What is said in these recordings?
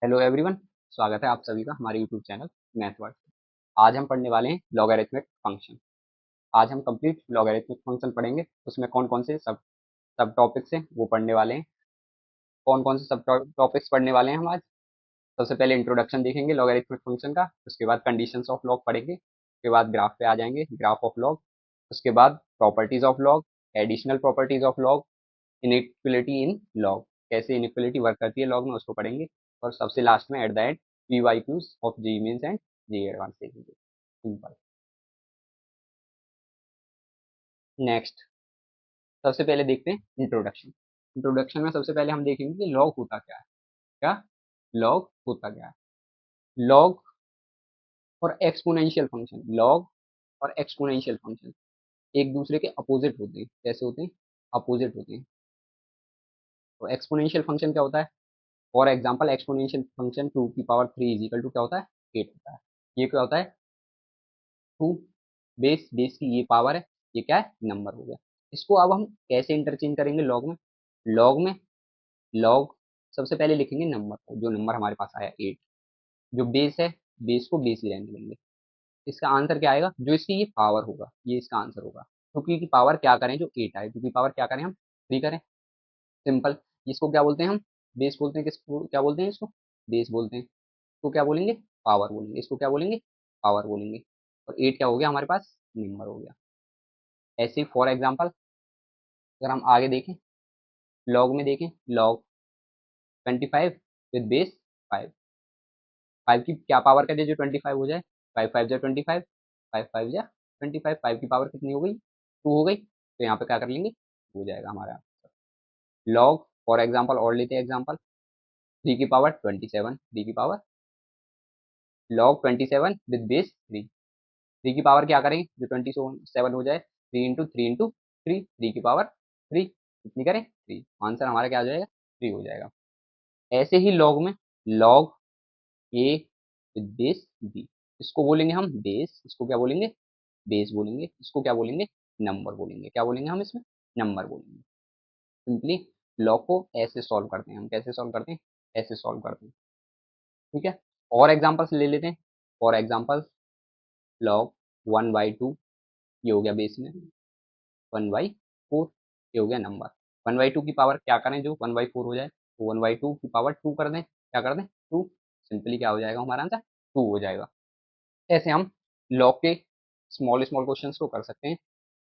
Hello everyone. स्वागत है आप सभी का हमारे यूट्यूब चैनल मैथ वर्ड। आज हम पढ़ने वाले हैं लॉगरिथमिक फंक्शन। आज हम कंप्लीट लॉगरिथमिक फंक्शन पढ़ेंगे। उसमें कौन कौन से सब सब टॉपिक्स हैं वो पढ़ने वाले हैं। कौन कौन से सब टॉपिक्स पढ़ने वाले हैं हम आज। सबसे पहले इंट्रोडक्शन देखेंगे लॉगरिथमिक फंक्शन का। उसके बाद कंडीशंस ऑफ लॉग पढ़ेंगे। उसके बाद ग्राफ पे आ जाएंगे, ग्राफ ऑफ लॉग। उसके बाद properties of log, additional properties of log, inequality in log, कैसे इनइक्वलिटी वर्क करती है लॉग में उसको पढ़ेंगे। और सबसे लास्ट में at the end P Y Qs of ji means and ji advance देखेंगे। सिंपल। नेक्स्ट, सबसे पहले देखते हैं इंट्रोडक्शन। इंट्रोडक्शन में सबसे पहले हम देखेंगे कि लॉग होता क्या है। क्या लॉग होता क्या है? लॉग और एक्सपोनेंशियल फंक्शन, लॉग और एक्सपोनेंशियल फंक्शन एक दूसरे के अपोजिट होते हैं। कैसे होते हैं? अपोजिट होते हैं। तो एक्सपोनेंशियल फंक्शन क्या होता है? फॉर एग्जाम्पल एक्सपोनेंशियल फंक्शन 2 की पावर 3 इज इक्वल टू क्या होता है? 8 होता है। ये क्या होता है? 2 बेस, बेस की ये पावर है, ये क्या है? नंबर हो गया। इसको अब हम कैसे इंटरचेंज करेंगे लॉग में? लॉग में लॉग सबसे पहले लिखेंगे नंबर को, जो नंबर हमारे पास आया 8। जो बेस है, बेस को बेस ही रहने देंगे। इसका आंसर क्या आएगा? जो इसकी ये पावर होगा, ये इसका आंसर होगा। तो की पावर क्या करें? जो 8 आए, टू की पावर क्या करें हम? 3 करें। सिंपल। इसको क्या बोलते हैं हम? बेस बोलते हैं। किसको क्या बोलते हैं? इसको बेस बोलते हैं। इसको क्या बोलेंगे? पावर बोलेंगे। इसको क्या बोलेंगे? पावर बोलेंगे। और 8 क्या हो गया हमारे पास? नंबर हो गया। ऐसे फॉर एग्जाम्पल अगर हम आगे देखें, लॉग में देखें, लॉग 25 विद बेस 5। 5 की क्या पावर कर दे जो 25 हो जाए? 5 5 जा 25, 5 5 जा 25। 5 की पावर कितनी हो गई? 2 हो गई। तो यहाँ पे क्या कर लेंगे? हो जाएगा हमारा लॉग। फॉर एग्जाम्पल और लेते हैं एग्जाम्पल, 3 की पावर 27, 3 की पावर लॉग 27 विद बेस 3। 3 की पावर क्या करेंगे? जो 27 हो जाए, 3 इंटू 3 इंटू 3, 3 की पावर 3 कितनी करें? 3। आंसर हमारा क्या हो जाएगा? 3 हो जाएगा। ऐसे ही लॉग में log A with base b, इसको बोलेंगे हम बेस। इसको क्या बोलेंगे? बेस बोलेंगे। इसको क्या बोलेंगे? नंबर बोलेंगे। क्या बोलेंगे हम इसमें? नंबर बोलेंगे। सिंपली लॉग को ऐसे सॉल्व करते हैं हम। कैसे सॉल्व करते हैं? ऐसे सॉल्व करते हैं। ठीक है। और एग्जांपल्स ले लेते हैं। फॉर एग्जांपल लॉग 1/2, ये हो गया बेस में। 1/4, ये हो गया नंबर। 1/2 की पावर क्या करें जो 1/4 हो जाए? तो 1/2 की पावर 2 कर दें। क्या कर दें? 2। सिंपली क्या हो जाएगा हमारा आंसर? 2 हो जाएगा। ऐसे हम लॉग के स्मॉल स्मॉल क्वेश्चंस को कर सकते हैं।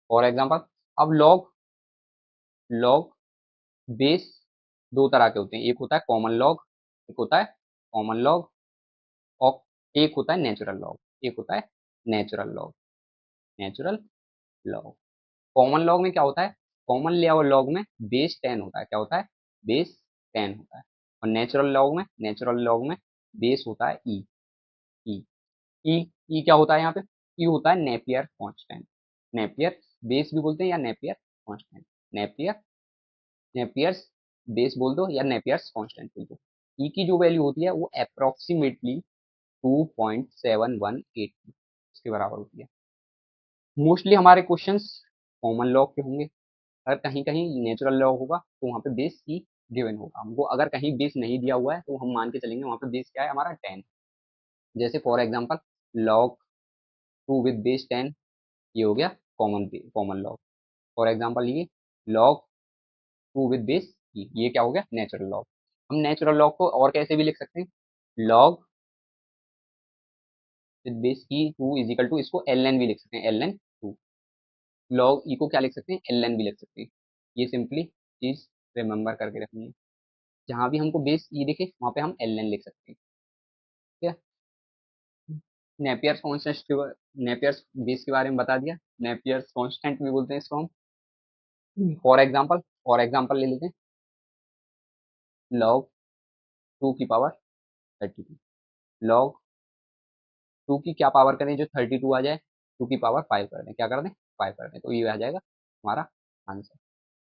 फॉर एग्जांपल अब लॉग लॉग बेस दो तरह के होते हैं। एक होता है कॉमन लॉग, एक होता है कॉमन लॉग, और एक होता है नेचुरल लॉग, एक होता है natural log. Natural log. Common log में क्या होता है? कॉमन लॉग में बेस 10 होता है। क्या होता है? बेस 10 होता है। और नेचुरल लॉग में बेस होता है ई। ई ई ई क्या होता है यहाँ पे? ई होता है नेपियर कांस्टेंट। नेपियर बेस भी बोलते हैं या Napier constant. Napier Napier's base बोल दो या नेपियर्स कांस्टेंट बोल दो। ई की जो वैल्यू होती है वो अप्रोक्सीमेटली 2.718 इसके बराबर होती है। मोस्टली हमारे क्वेश्चंस कॉमन लॉग के होंगे। अगर कहीं कहीं नेचुरल लॉग होगा तो वहाँ पे बेस ही गिवन होगा हमको। अगर कहीं बेस नहीं दिया हुआ है तो हम मान के चलेंगे वहाँ पे बेस क्या है हमारा? 10। जैसे for example log 2 with base 10, ये हो गया common common log. For example ये लॉग 2 विद बेस, ये क्या हो गया? Natural log. हम नेचुरल लॉग को और कैसे भी लिख सकते हैं? लॉग विद बेस की 2 इज इक्वल टू, इसको एल एन भी लिख सकते हैं, एल एन 2। लॉग ई को क्या लिख सकते हैं? एल एन भी लिख सकते हैं। ये सिंपली चीज रिमेंबर करके रखनी है। जहाँ भी हमको बेस ई दिखे वहाँ पे हम एल एन लिख सकते हैं। ठीक है। नेपियर्स कॉन्स्टेंट के नेपियर्स बेस के बारे में बता दिया। नेपियर्स कांस्टेंट भी बोलते हैं इसको हम। फॉर एग्जांपल ले लेते हैं, लॉग 2 की पावर 32। लॉग 2 की क्या पावर करें जो 32 आ जाए? 2 की पावर 5 कर दें। क्या कर दें? 5 कर दें। तो ये आ जाएगा हमारा आंसर।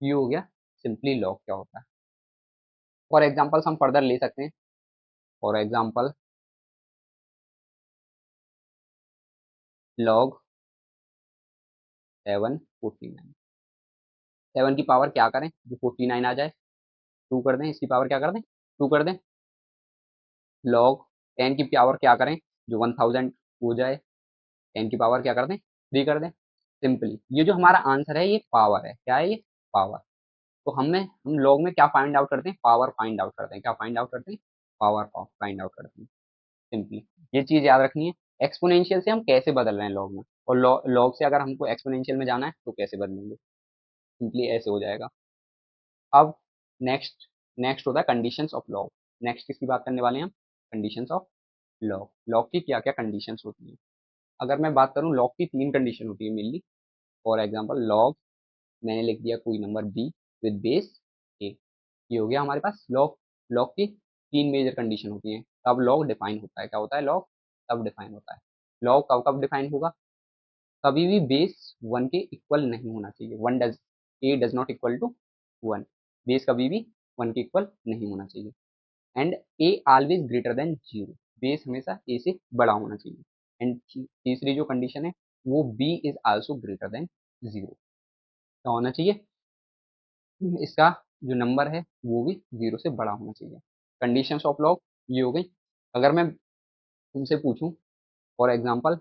ये हो गया सिंपली लॉग क्या होता है। फॉर एग्जाम्पल्स हम फर्दर ले सकते हैं। For example log 7/49। 7 की पावर क्या करें जो 49 आ जाए? 2 कर दें। इसकी पावर क्या कर दें? 2 कर दें। लॉग 10 की पावर क्या करें, जो 1000 हो जाए, 10 की पावर क्या कर दें, 3 कर दें। सिंपली ये जो हमारा आंसर है ये पावर है, क्या है ये, पावर। तो हम लॉग में क्या फाइंड आउट करते हैं, पावर फाइंड आउट करते हैं, क्या फाइंड आउट करते हैं, पावर फाइंड आउट करते हैं। सिंपली ये चीज याद रखनी है। एक्सपोनेंशियल से हम कैसे बदल रहे हैं लॉग में, और लॉग से अगर हमको एक्सपोनेंशियल में जाना है तो कैसे बदलेंगे, सिंपली ऐसे हो जाएगा। अब नेक्स्ट नेक्स्ट होता है कंडीशंस ऑफ लॉग। नेक्स्ट किसकी बात करने वाले हैं हम, कंडीशंस ऑफ लॉग। लॉग की क्या क्या कंडीशंस होती हैं। अगर मैं बात करूं, लॉग की 3 कंडीशन होती है मेनली। फॉर एग्जांपल लॉग, मैंने लिख दिया कोई number B with base a, ये हो गया हमारे पास लॉग। लॉग की 3 मेजर कंडीशन होती हैं, तब लॉग डिफाइन होता है। क्या होता है, लॉग तब डिफाइन होता है। लॉग कब कब डिफाइन होगा, कभी भी बेस 1 के इक्वल नहीं होना चाहिए। One does a does not equal to 1, base कभी भी 1 के इक्वल नहीं होना चाहिए। And a always greater than 0, base हमेशा ए से बड़ा होना चाहिए। एंड तीसरी जो कंडीशन है वो b is also greater than 0, क्या होना चाहिए, इसका जो नंबर है वो भी 0 से बड़ा होना चाहिए। कंडीशंस ऑफ लॉग ये हो गई। अगर मैं तुमसे पूछूं for example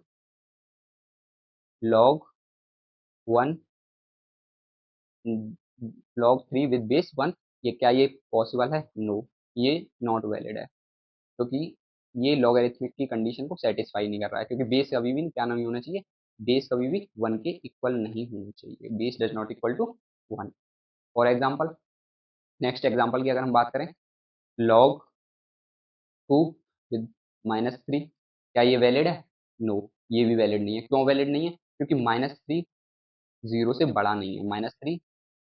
log 1, log 3 with base 1, ये क्या ये पॉसिबल है, नो, ये नॉट वैलिड है, क्योंकि ये लॉगरिथमिक की कंडीशन को सेटिस्फाई नहीं कर रहा है, क्योंकि बेस कभी भी क्या नहीं होना चाहिए, बेस कभी भी 1 के इक्वल नहीं होना चाहिए, base does not equal to 1। For example next example की अगर हम बात करें, लॉग 2 विद -3, क्या ये वैलिड है, नो, ये भी वैलिड नहीं है। क्यों वैलिड नहीं है, क्योंकि -3 0 से बड़ा नहीं है, -3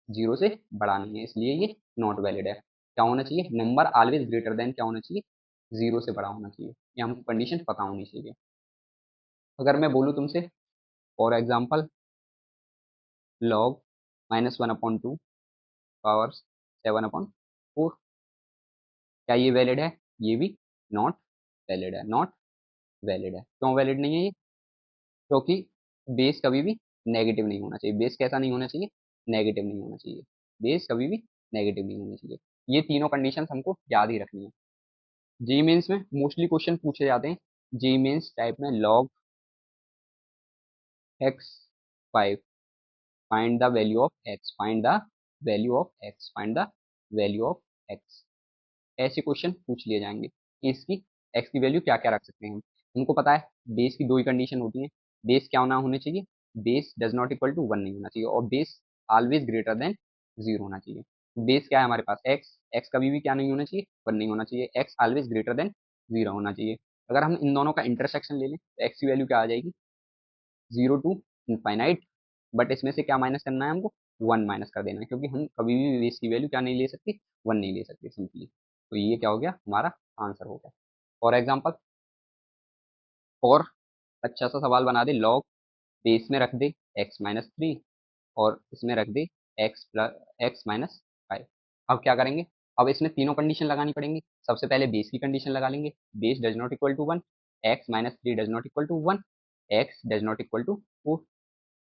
0 से बड़ा नहीं है, इसलिए ये नॉट वैलिड है। क्या होना चाहिए, नंबर ऑलवेज ग्रेटर देन क्या होना चाहिए, 0 से बड़ा होना चाहिए, ये हमको कंडीशन पता होनी चाहिए। अगर मैं बोलूँ तुमसे फॉर एग्जांपल लॉग -1/2 पावर 7/4, क्या ये वैलिड है, ये भी नॉट वैलिड है, नॉट वैलिड है। क्यों वैलिड नहीं है ये, क्योंकि बेस कभी भी नेगेटिव नहीं होना चाहिए। बेस कैसा नहीं होना चाहिए, नेगेटिव नहीं होना चाहिए, बेस कभी भी नेगेटिव नहीं होना चाहिए। ये तीनों कंडीशंस हमको याद ही रखनी है। जी मेंस में मोस्टली क्वेश्चन पूछे जाते हैं, जी मेंस टाइप में, log x5, find the value of x, find the value of x, find the value of x, ऐसे क्वेश्चन पूछ लिए जाएंगे कि इसकी x की वैल्यू क्या क्या रख सकते हैं हम। हमको पता है बेस की दो ही कंडीशन होती है, बेस क्या होना होनी चाहिए, base does not equal to 1 नहीं होना चाहिए, और बेस ऑलवेज ग्रेटर देन 0 होना चाहिए। बेस क्या है हमारे पास, x, x कभी भी क्या नहीं होना चाहिए, 1 नहीं होना चाहिए, x ऑलवेज ग्रेटर देन 0 होना चाहिए। अगर हम इन दोनों का इंटरसेक्शन ले लें तो x की वैल्यू क्या आ जाएगी, 0 टू इनफाइनाइट, बट इसमें से क्या माइनस करना है हमको, 1 माइनस कर देना है, क्योंकि हम कभी भी बेस की वैल्यू क्या नहीं ले सकते, 1 नहीं ले सकते सिंपली। तो ये क्या हो गया, हमारा आंसर हो गया। फॉर एग्जाम्पल और अच्छा सा सवाल बना दे, लॉग बेस में रख दे x-3 और इसमें रख दे x-5। अब क्या करेंगे, अब इसमें तीनों कंडीशन लगानी पड़ेंगी। सबसे पहले बेस की कंडीशन लगा लेंगे, base does not equal to 1, x-3 does not equal to 1, x does not equal to 4।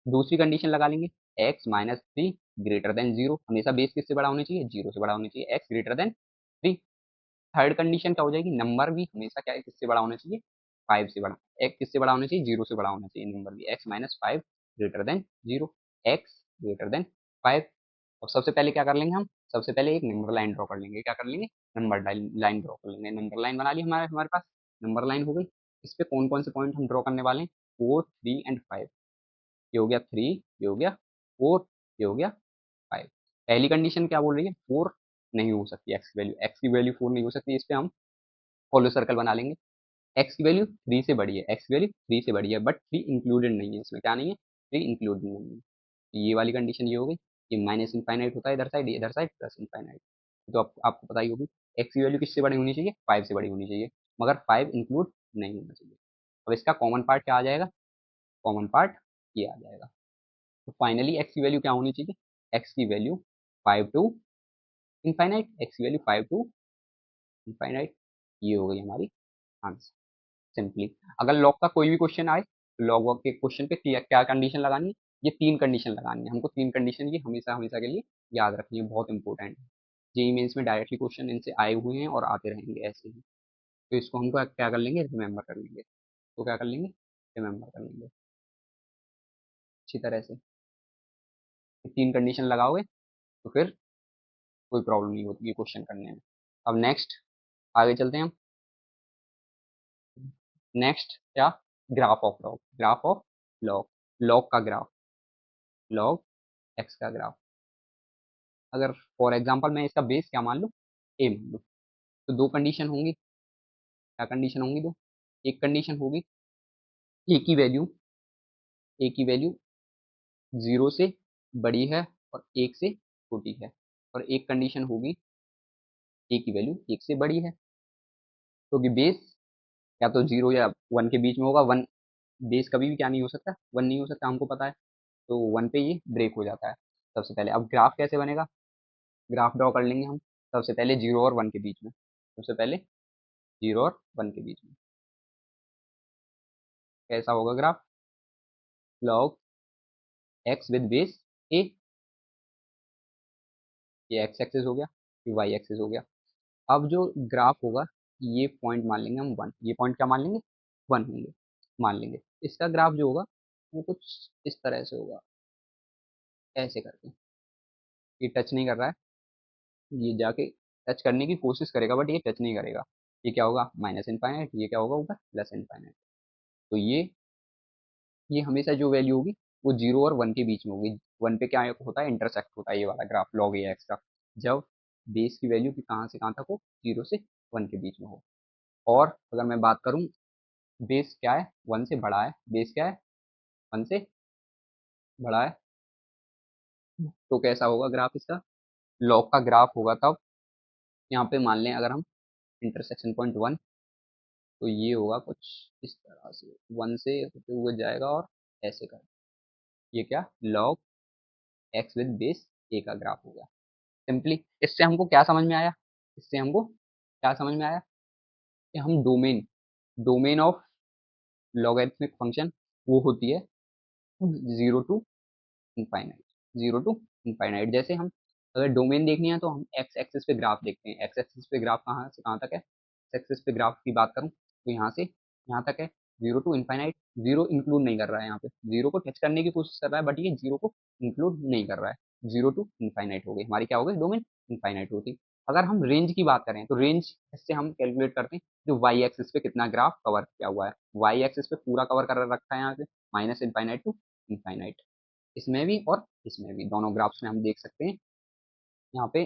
दूसरी कंडीशन लगा लेंगे, x-3 ग्रेटर देन 0, हमेशा बेस किससे बड़ा होना चाहिए, 0 से बड़ा होना चाहिए, x greater than 3। Third condition क्या हो जाएगी, नंबर भी हमेशा क्या है, किससे बड़ा होना चाहिए, 5 से बड़ा, x किससे बड़ा होना चाहिए, 0 से बड़ा होना चाहिए, नंबर भी x-5 greater than 0, x greater than 5। और सबसे पहले क्या कर लेंगे हम, सबसे पहले एक नंबर लाइन ड्रॉ कर लेंगे, क्या कर लेंगे, नंबर लाइन ड्रॉ कर लेंगे। नंबर लाइन बना ली हमारे हमारे पास, नंबर लाइन हो गई। इस पे कौन कौन से पॉइंट हम ड्रॉ करने वाले हैं, 4, 3 एंड 5। ये हो गया 3, ये हो गया 4, ये हो गया 5। पहली कंडीशन क्या बोल रही है, 4 नहीं हो सकती, एक्स की वैल्यू 4 नहीं हो सकती, इस पे हम फॉलो सर्कल बना लेंगे। एक्स की वैल्यू 3 से बड़ी है, एक्स की वैल्यू 3 से बड़ी है, बट 3 इंक्लूडेड नहीं है इसमें, क्या नहीं है, 3 इंक्लूडेड नहीं है। ये वाली कंडीशन ये हो गई। ये माइनस इनफाइनाइट होता है इधर साइड प्लस इनफाइनाइट। तो आपको पता ही होगी एक्स की वैल्यू किससे बड़ी होनी चाहिए, 5 से बड़ी होनी चाहिए, मगर 5 इंक्लूड नहीं होना चाहिए। अब इसका कॉमन पार्ट क्या आ जाएगा, कॉमन पार्ट ये आ जाएगा। तो फाइनली एक्स की वैल्यू क्या होनी चाहिए, एक्स की वैल्यू 5 टू इनफाइनाइट, एक्स की वैल्यू 5 टू इनफाइनाइट। ये हो गई हमारी आंसर सिंपली। अगर लॉग का कोई भी क्वेश्चन आए तो लॉग के क्वेश्चन पे क्या क्या कंडीशन लगानी है, ये 3 कंडीशन लगानी है हमको, 3 कंडीशन ये हमेशा हमेशा के लिए याद रखनी है, बहुत इंपॉर्टेंट है। जेईई मेंस में डायरेक्टली क्वेश्चन इनसे आए हुए हैं और आते रहेंगे ऐसे ही। तो इसको हम क्या कर लेंगे, रिमेंबर कर लेंगे। तो क्या कर लेंगे, रिमेंबर कर लेंगे अच्छी तरह से। 3 कंडीशन लगाओगे तो फिर कोई प्रॉब्लम नहीं होती है क्वेश्चन करने में। अब नेक्स्ट आगे चलते हैं हम। नेक्स्ट क्या, graph of log, graph of log, log का ग्राफ, लॉग एक्स का ग्राफ। अगर फॉर एग्जांपल मैं इसका बेस क्या मान लूँ, ए मान लूँ, तो दो कंडीशन होंगी। क्या कंडीशन होंगी, दो। एक कंडीशन होगी ए की वैल्यू, ए की वैल्यू 0 से बड़ी है और 1 से छोटी है। और एक कंडीशन होगी ए की वैल्यू 1 से बड़ी है, क्योंकि बेस या तो 0 या 1 के बीच में होगा। 1 बेस कभी भी क्या नहीं हो सकता, 1 नहीं हो सकता, हमको पता है। तो 1 पे ये ब्रेक हो जाता है। सबसे पहले अब ग्राफ कैसे बनेगा, ग्राफ ड्रॉ कर लेंगे हम। सबसे पहले 0 और 1 के बीच में, सबसे पहले 0 और 1 के बीच में कैसा होगा graph, log x with base a, ये एक्स एक्सिस हो गया, ये वाई एक्सिस हो गया। अब जो ग्राफ होगा, ये पॉइंट मान लेंगे हम 1, ये पॉइंट क्या मान लेंगे, 1 होंगे मान लेंगे। इसका ग्राफ जो होगा वो कुछ इस तरह से होगा, ऐसे करके। ये टच नहीं कर रहा है, ये जाके टच करने की कोशिश करेगा बट ये टच नहीं करेगा। ये क्या होगा, माइनस इनफाइनाइट, ये क्या होगा ऊपर, प्लस इनफाइनाइट। तो ये हमेशा जो वैल्यू होगी वो 0 और 1 के बीच में होगी। 1 पे क्या होता है, इंटरसेक्ट होता है ये वाला ग्राफ लॉग ए एक्स का, जब बेस की वैल्यू की कहाँ से कहाँ तक हो, 0 से 1 के बीच में हो। और अगर मैं बात करूँ, बेस क्या है, 1 से बड़ा है, बेस क्या है, 1 से बड़ा है, तो कैसा होगा ग्राफ इसका, लॉग का ग्राफ होगा तब, यहाँ पे मान लें अगर हम इंटरसेक्शन पॉइंट 1, तो ये होगा कुछ इस तरह से, 1 से होते हुए जाएगा और ऐसे कर, ये क्या, लॉग एक्स विद बेस ए का ग्राफ हो गया। सिंपली इससे हमको क्या समझ में आया, इससे हमको क्या समझ में आया कि हम domain, domain of logarithmic function वो होती है 0 to इनफाइनाइट, 0 to इनफाइनाइट। जैसे हम अगर डोमेन देखनी है तो हम एक्स एक्सिस पे ग्राफ देखते हैं। एक्स एक्सिस पे ग्राफ कहाँ से कहाँ तक है, एक्स एक्सिस पे ग्राफ की बात करूँ तो यहाँ से यहाँ तक है, 0 to इनफाइनाइट। जीरो इंक्लूड नहीं कर रहा है यहाँ पे, जीरो को टच करने की कोशिश कर रहा है बट ये जीरो को इंक्लूड नहीं कर रहा है। 0 to इनफाइनाइट हो गई हमारी, क्या हो गई, डोमेन इनफाइनाइट होती। अगर हम रेंज की बात करें तो रेंज इससे हम कैलकुलेट करते हैं जो वाई एक्सिस पे कितना ग्राफ कवर किया हुआ है। वाई एक्सिस पे पूरा कवर कर रखा है यहाँ पे, -इनफाइनाइट to इनफाइनाइट। इसमें भी और इसमें भी, दोनों ग्राफ्स में हम देख सकते हैं यहाँ पे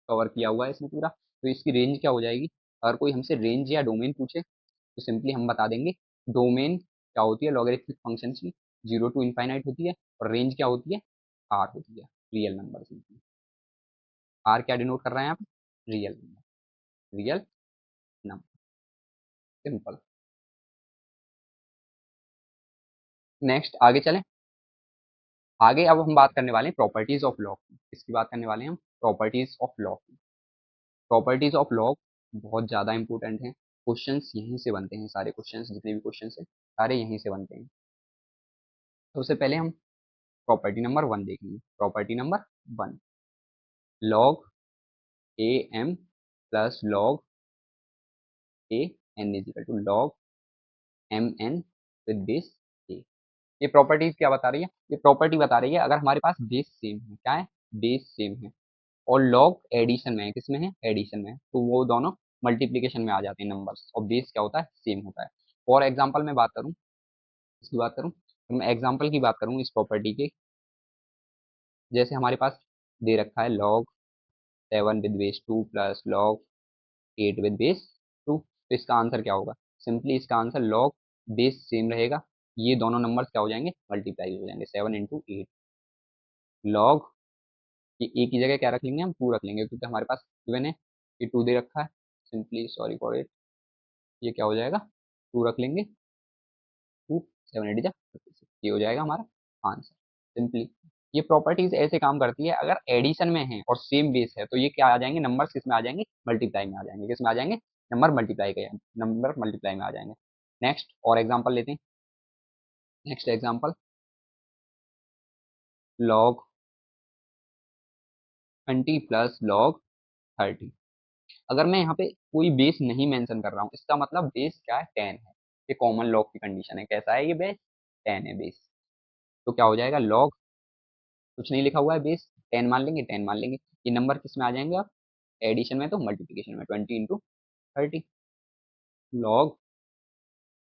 कवर किया हुआ है इसमें पूरा। तो इसकी रेंज क्या हो जाएगी, अगर कोई हमसे रेंज या डोमेन पूछे तो सिंपली हम बता देंगे डोमेन क्या होती है लॉगरिथमिक फंक्शन की, 0 to इनफाइनाइट होती है। और रेंज क्या होती है, आर होती है, रियल नंबर। सिंपली आर क्या डिनोट कर रहे हैं यहाँ पे, real number, real number, simple. Next आगे चलें। आगे अब हम बात करने वाले हैं प्रॉपर्टीज ऑफ लॉग की। इसकी बात करने वाले हैं हम, properties of log. Properties of log बहुत ज़्यादा इंपॉर्टेंट हैं। क्वेश्चंस यहीं से बनते हैं, सारे क्वेश्चंस जितने भी क्वेश्चंस हैं सारे यहीं से बनते हैं। सबसे पहले हम प्रॉपर्टी नंबर 1 देखेंगे। Property number 1, log a m plus log a n is equal to log m n with base a. ये प्रॉपर्टीज क्या बता रही है, ये प्रॉपर्टी बता रही है अगर हमारे पास बेस सेम है, क्या है, बेस सेम है और लॉग एडिशन में है, किसमें है, एडिशन में है, तो वो दोनों मल्टीप्लीकेशन में आ जाते हैं नंबर्स, और बेस क्या होता है, सेम होता है। फॉर एग्जाम्पल मैं बात करूँ, इसकी बात करूँ तो मैं एग्जाम्पल की बात करूँ इस प्रॉपर्टी के, जैसे हमारे पास दे रखा है log 7 with base 2 plus log 8 with base 2, तो इसका आंसर क्या होगा, सिंपली इसका आंसर लॉग बेस सेम रहेगा, ये दोनों नंबर्स क्या हो जाएंगे, मल्टीप्लाई हो जाएंगे, 7 into 8। लॉग ये ए की जगह क्या रख लेंगे, हम 2 रख लेंगे क्योंकि हमारे पास गिवन है, ये 2 दे रखा है, सिंपली सॉरी फॉर इट, ये क्या हो जाएगा, 2 रख लेंगे, 2 7 8 जा 36, ये हो जाएगा हमारा आंसर। सिंपली ये प्रॉपर्टीज ऐसे काम करती है, अगर एडिशन में है और सेम बेस है तो ये क्या आ जाएंगे, नंबर्स किस में आ जाएंगे, मल्टीप्लाई में आ जाएंगे, किस में आ जाएंगे, नंबर मल्टीप्लाई में आ जाएंगे। नेक्स्ट और एग्जांपल लेते हैं। Next example, log 20 plus log 30। अगर मैं यहाँ पे कोई बेस नहीं मेंशन कर रहा हूँ, इसका मतलब बेस क्या है, 10 है। ये कॉमन लॉग की कंडीशन है। कैसा है ये बेस, 10 है बेस। तो क्या हो जाएगा, लॉग, कुछ नहीं लिखा हुआ है, बेस 10 मान लेंगे, 10 मान लेंगे। ये नंबर किस में आ जाएंगे आप, एडिशन में तो मल्टीप्लीकेशन में, 20 × 30 लॉग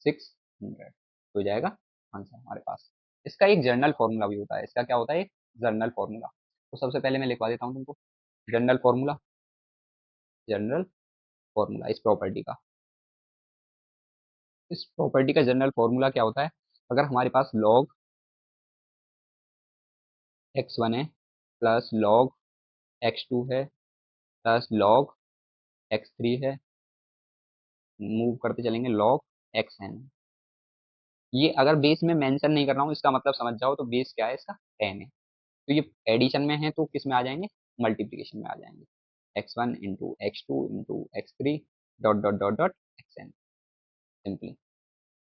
600 हो जाएगा आंसर हमारे पास। इसका एक जर्नल फॉर्मूला भी होता है। इसका क्या होता है, एक जर्नल फॉर्मूला। तो सबसे पहले मैं लिखवा देता हूँ तुमको जनरल फॉर्मूला, जनरल फॉर्मूला इस प्रॉपर्टी का जनरल फॉर्मूला क्या होता है, अगर हमारे पास log x1 है प्लस log x2 है प्लस log x3 है, मूव करते चलेंगे log xn। ये अगर बेस में मेंशन नहीं कर रहा हूँ, इसका मतलब समझ जाओ, तो बेस क्या है इसका, 10 है। तो ये एडिशन में है तो किस में आ जाएंगे, मल्टीप्लीकेशन में आ जाएंगे, x1 into x2 into x3 dot dot dot dot xn, simply.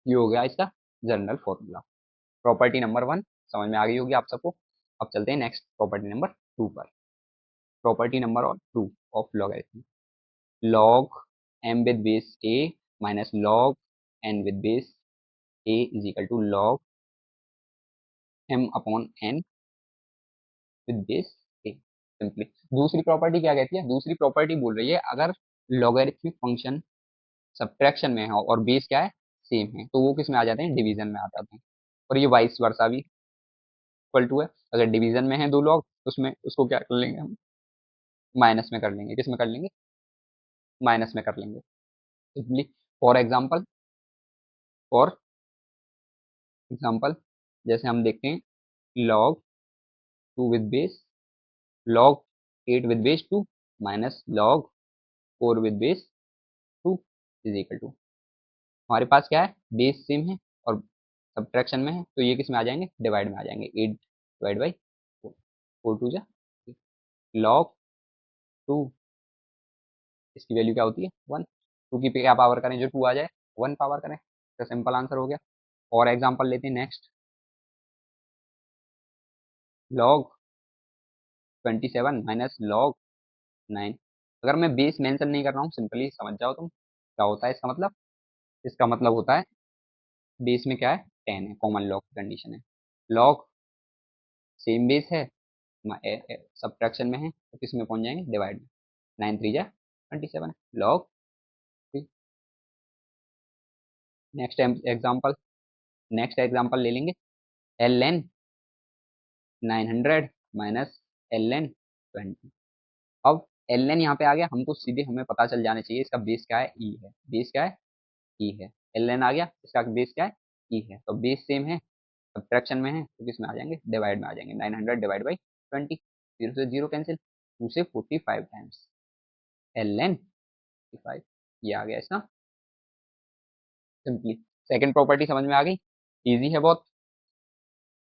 ये हो गया इसका जनरल फॉर्मूला। प्रॉपर्टी नंबर 1 समझ में आ गई होगी आप सबको। अब चलते हैं नेक्स्ट प्रॉपर्टी नंबर 2 पर। Property number 2 of logarithm, log m with base a minus log n with base a is equal to log m upon n with base a, simply. दूसरी प्रॉपर्टी क्या कहती है, दूसरी प्रॉपर्टी बोल रही है अगर लॉगरिथमिक फंक्शन सब्ट्रैक्शन में है और बेस क्या है, सेम है, तो वो किस में आ जाते हैं, डिवीजन में आ जाते हैं। और ये वाइस वर्सा भी इक्वल टू है। अगर डिवीजन में है दो लॉग, उसमें उसको क्या कर लेंगे हम, माइनस में कर लेंगे। किस में कर लेंगे, माइनस में कर लेंगे, simply. For example, for example जैसे हम देखते हैं, log 2 with base, log 8 with base 2 minus log 4 with base 2 is equal to, हमारे पास क्या है, बेस सेम है और सब्ट्रैक्शन में है, तो ये किस में आ जाएंगे, डिवाइड में आ जाएंगे। 8 डिवाइड बाई 4, 4 टू जा, log 2, इसकी वैल्यू क्या होती है, 1। 2 की क्या पावर करें, जो 2 आ जाए 1 पावर करें, तो सिंपल आंसर हो गया। और एग्जाम्पल लेते हैं नेक्स्ट, log 27 माइनस log 9। अगर मैं बेस मेंशन नहीं कर रहा हूँ, सिंपली समझ जाओ तुम क्या होता है इसका मतलब। इसका मतलब होता है बेस में क्या है, 10 है, कॉमन लॉग की कंडीशन है। लॉग सेम बेस है, सब्ट्रैक्शन में है, तो किस में पहुंच जाएंगे, डिवाइड में। 9 3 जा 27 लॉग। नेक्स्ट एग्जाम्पल ले लेंगे, L n 900 minus l n 20। अब एल एन यहाँ पे आ गया, हमको सीधे हमें पता चल जाना चाहिए इसका बेस क्या है, ई है। बेस क्या है, ई है। एल एन आ गया, इसका बेस क्या है, ई है, तो बेस सेम है, सब्ट्रैक्शन में है, तो किसमें आ जाएंगे, डिवाइड में आ जाएंगे। 900 डिवाइड बाई 20, जीरो से जीरो कैंसिल, 2 से 45 टाइम्स एल एन 45, ये आ गया इसका, सिंपली। सेकंड प्रॉपर्टी समझ में आ गई, इजी है बहुत।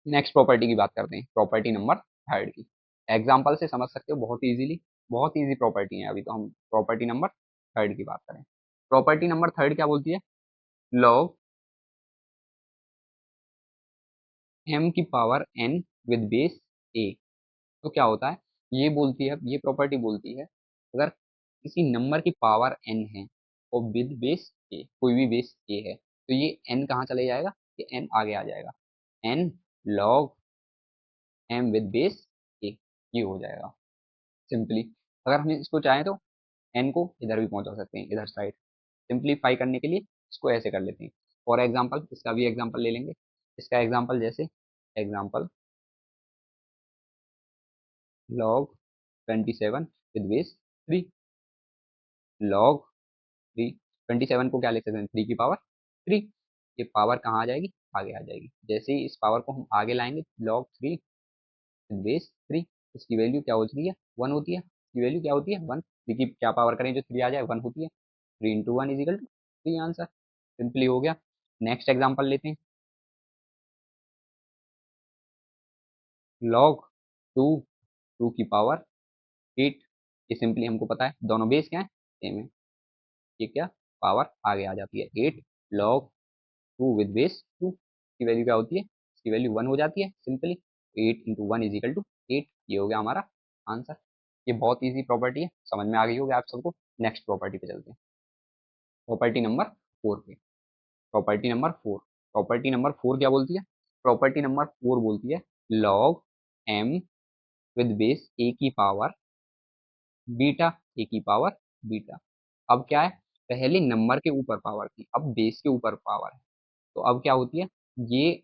नेक्स्ट प्रॉपर्टी की बात करते हैं, प्रॉपर्टी नंबर 3 की। एग्जाम्पल से समझ सकते हो बहुत इजीली, बहुत इजी प्रॉपर्टी है। अभी तो हम प्रॉपर्टी नंबर 3 की बात करें। प्रॉपर्टी नंबर 3 क्या बोलती है, लॉग m की power n with base a। तो क्या होता है, ये बोलती है, ये प्रॉपर्टी बोलती है अगर किसी नंबर की पावर n है और विद बेस a, कोई भी बेस a है, तो ये n कहाँ चले जाएगा, ये n आगे आ जाएगा, n log m with base a, ये हो जाएगा, सिंपली। अगर हम इसको चाहें तो n को इधर भी पहुंचा सकते हैं, इधर साइड। सिंप्लीफाई करने के लिए इसको ऐसे कर लेते हैं। फॉर एग्जाम्पल, इसका भी एग्जाम्पल ले लेंगे। इसका एग्जाम्पल जैसे, example log 27 with base 3, log 3, 27 को क्या लिख सकते हैं, 3 की पावर 3। ये पावर कहाँ आ जाएगी, आगे आ जाएगी। जैसे ही इस पावर को हम आगे लाएंगे, log 3 विद बेस 3, इसकी वैल्यू क्या होती है, 1 होती है। इसकी वैल्यू क्या होती है, 1। 3 की क्या पावर करें जो 3 आ जाए, 1 होती है। 3 into 1 is equal to 3, answer simply हो गया। नेक्स्ट एग्जाम्पल लेते हैं, log 2, 2 की पावर 8। ये सिंपली हमको पता है, दोनों बेस क्या है, सेम है। ये क्या, पावर आगे आ जाती है, 8 log 2 विद बेस 2 की वैल्यू क्या होती है, इसकी वैल्यू 1 हो जाती है, simply. 8 into 1 is equal to 8, ये हो गया हमारा आंसर। ये बहुत ईजी प्रॉपर्टी है, समझ में आ गई होगी आप सबको। नेक्स्ट प्रॉपर्टी पे चलते हैं, प्रॉपर्टी नंबर 4 पे। प्रॉपर्टी नंबर 4, प्रॉपर्टी नंबर 4 क्या बोलती है? प्रॉपर्टी नंबर 4 बोलती है log m with base a की पावर बीटा, a की पावर बीटा। अब क्या है, पहले नंबर के ऊपर पावर थी, अब बेस के ऊपर पावर है, तो अब क्या होती है, ये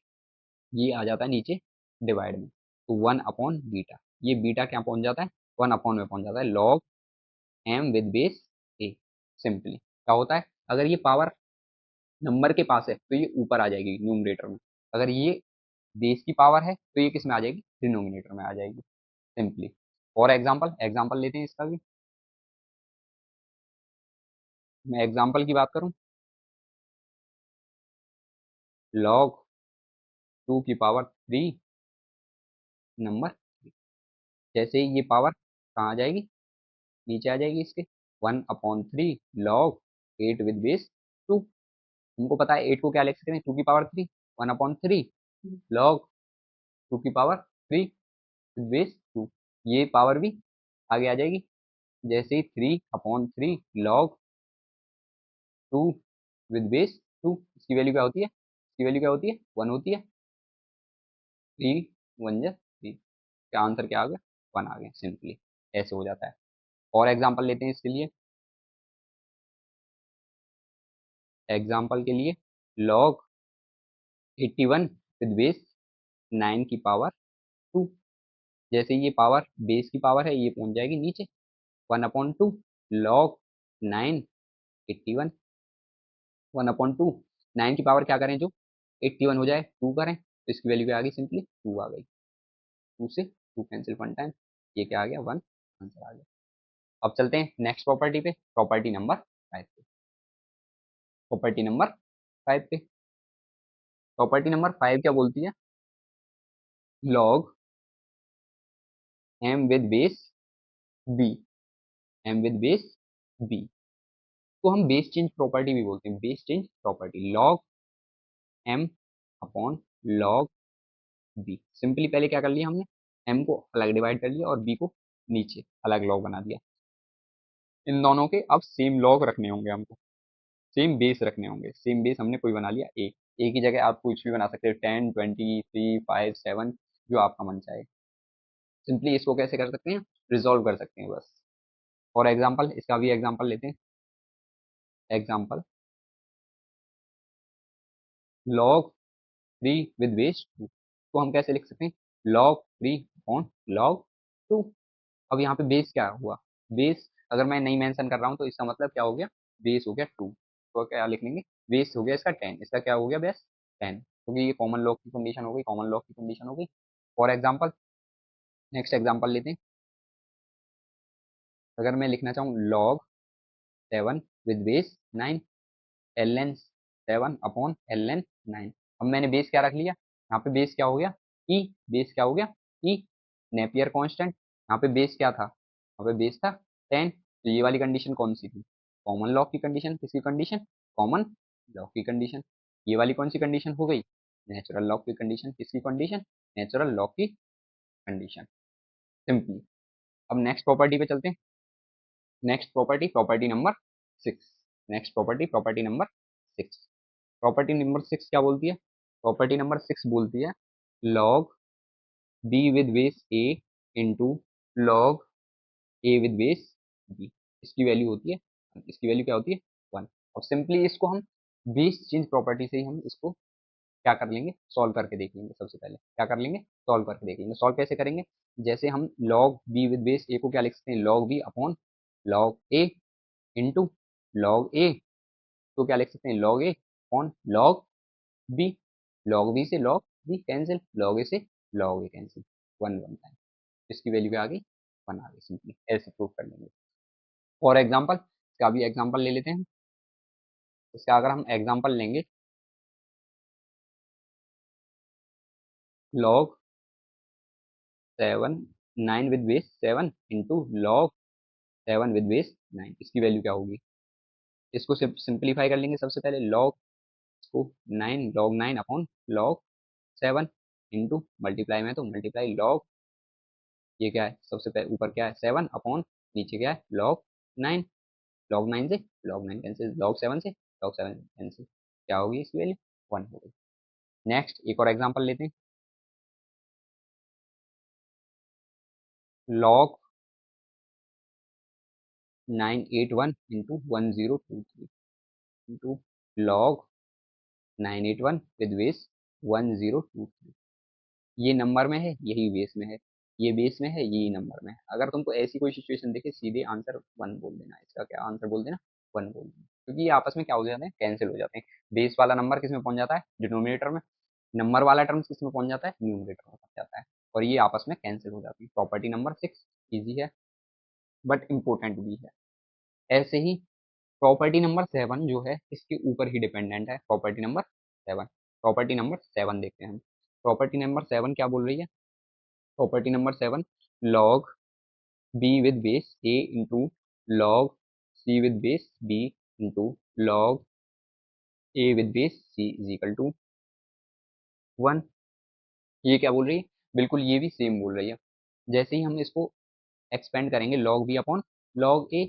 ये आ जाता है नीचे डिवाइड में, तो 1 अपॉन बीटा, ये बीटा क्या पहुंच जाता है, 1 अपॉन में पहुंच जाता है log m with base a। Simply क्या होता है, अगर ये पावर नंबर के पास है तो ये ऊपर आ जाएगी न्यूमरेटर में, अगर ये बेस की पावर है तो ये किस में आ जाएगी, डिनोमिनेटर में आ जाएगी। सिंपली और एग्जांपल एग्जांपल लेते हैं इसका भी। मैं एग्जांपल की बात करूं, लॉग 2 की पावर 3 नंबर 3। जैसे ही ये पावर कहाँ आ जाएगी, नीचे आ जाएगी इसके, 1/3 लॉग 8 विद बेस 2। हमको पता है 8 को क्या लिख सकते हैं, 2 की पावर 3, 1/3 लॉग 2 की पावर 3 विद बेस 2। ये पावर भी आगे आ जाएगी, जैसे ही 3/3 लॉग 2 विद बेस 2, इसकी वैल्यू क्या होती है, इसकी वैल्यू क्या होती है, 1 होती है। 3 1 जा 3, क्या आंसर क्या आ गया, 1 आ गया। सिंपली ऐसे हो जाता है। और एग्जांपल लेते हैं इसके लिए, एग्जांपल के लिए लॉग 81 विद बेस 9 की पावर 2। जैसे ये पावर बेस की पावर है, ये पहुंच जाएगी नीचे, 1/2 लॉग 9 81, 1/2 9 की पावर क्या करें, जो 81 हो जाए 2 करें, तो इसकी वैल्यू क्या आ गई, सिंपली 2 आ गई। 2 से 2 कैंसिल 1 टाइम, ये क्या आ गया, 1 आंसर आ गया। अब चलते हैं नेक्स्ट प्रॉपर्टी पे, प्रॉपर्टी नंबर 5 पे। प्रॉपर्टी नंबर 5 पे, प्रॉपर्टी नंबर 5 क्या बोलती है, log m with base b, m with base b को हम बेस चेंज प्रॉपर्टी भी बोलते हैं, base change property, log m upon log b। Simply पहले क्या कर लिया हमने, m को अलग डिवाइड कर लिया और b को नीचे अलग लॉग बना दिया। इन दोनों के अब सेम लॉग रखने होंगे हमको, सेम बेस रखने होंगे। सेम बेस हमने कोई बना लिया ए की जगह आप कुछ भी बना सकते हो, 10 20 3 5 7, जो आपका मन चाहे। सिंपली इसको कैसे कर सकते हैं, रिजॉल्व कर सकते हैं बस। और एग्जांपल, इसका भी एग्जांपल लेते हैं। एग्जांपल लॉग 3 विद बेस 2 को हम कैसे लिख सकते हैं, लॉग 3 अपॉन लॉग 2। अब यहाँ पे बेस क्या हुआ, बेस अगर मैं नहीं मेंशन कर रहा हूँ तो इसका मतलब क्या हो गया, बेस हो गया 2, तो क्या लिख लेंगे, बेस हो गया इसका 10, इसका क्या हो गया, बेस 10, क्योंकि ये कॉमन लॉग की कंडीशन हो गई, कॉमन लॉग की कंडीशन हो गई। फॉर एग्जाम्पल नेक्स्ट एग्जाम्पल लेते हैं, अगर मैं लिखना चाहूँ log 7 with base 9, l n 7 upon l n 9। अब मैंने बेस क्या रख लिया, यहाँ पे बेस क्या हो गया, ई, बेस क्या हो गया, ई, नेपियर कांस्टेंट। यहाँ पे बेस क्या था, यहाँ पे बेस था 10, तो ये वाली कंडीशन कौन सी थी, कॉमन लॉग की कंडीशन, किसकी कंडीशन, कॉमन लॉग की कंडीशन। ये वाली कौन सी कंडीशन हो गई, नेचुरल लॉग की कंडीशन, किसकी कंडीशन, नेचुरल लॉग की कंडीशन। सिंपली अब नेक्स्ट प्रॉपर्टी पे चलते हैं, next property, property number 6। Next property, property number 6। Property number 6 क्या बोलती है, प्रॉपर्टी नंबर 6 बोलती है log b with base a into log A with base B, इसकी वैल्यू होती है, इसकी वैल्यू क्या होती है, 1। अब सिंपली इसको हम बेस चेंज प्रॉपर्टी से ही हम इसको क्या कर लेंगे, सॉल्व करके देख लेंगे। सबसे पहले क्या कर लेंगे, सॉल्व करके देख लेंगे। सॉल्व कैसे करेंगे, जैसे हम log b with base a को क्या लिख सकते हैं, log b upon log a into log a, तो क्या लिख सकते हैं, log a upon log b, log b से log b cancel, log a से लॉग ए कैंसिल, 1 1 टाइम, इसकी वैल्यू क्या आ गई, 1 आ गई। सिंपली ऐसे प्रूव कर लेंगे। और एग्जांपल, इसका भी एग्जांपल ले लेते हैं। इसका अगर हम एग्जांपल लेंगे, log 7 9 with base 7 into log 7 with base 9, इसकी वैल्यू क्या होगी, इसको सिंप्लीफाई कर लेंगे। सबसे पहले लॉग को 9 log 9 upon log 7 into multiply में तो मल्टीप्लाई लॉग, ये क्या है, सबसे पहले ऊपर क्या है 7 अपॉन नीचे क्या है लॉग 9, log 9 से log 9 कैंसिल, log 7 से log 7 कैंसिल, क्या होगी इसकी वैल्यू 1 हो गई। नेक्स्ट एक और एग्जांपल लेते हैं, log 981 into 1023 into log 981 with base 1023। ये नंबर में है, यही बेस में है, ये बेस में है, यही नंबर में है। अगर तुमको ऐसी कोई सिचुएशन दिखे, सीधे आंसर 1 बोल देना, इसका क्या आंसर बोल देना, 1 बोल देना, क्योंकि ये आपस में क्या हो जाते हैं, कैंसिल हो जाते हैं। बेस वाला नंबर किस में पहुंच जाता है, डिनोमिनेटर में, नंबर वाला टर्म्स किस में पहुंच जाता है, न्यूमरेटर में पहुंच जाता है, और ये आपस में कैंसिल हो जाती है। प्रॉपर्टी नंबर 6 इजी है बट इम्पोर्टेंट भी है। ऐसे ही प्रॉपर्टी नंबर 7 जो है इसके ऊपर ही डिपेंडेंट है, प्रॉपर्टी नंबर 7। प्रॉपर्टी नंबर 7 देखते हैं हम। प्रॉपर्टी नंबर 7 क्या बोल रही है, property number 7, log b with base a into log c with base b into log a with base c is equal to 1। ये क्या बोल रही है, बिल्कुल ये भी सेम बोल रही है। जैसे ही हम इसको एक्सपेंड करेंगे, log b upon log a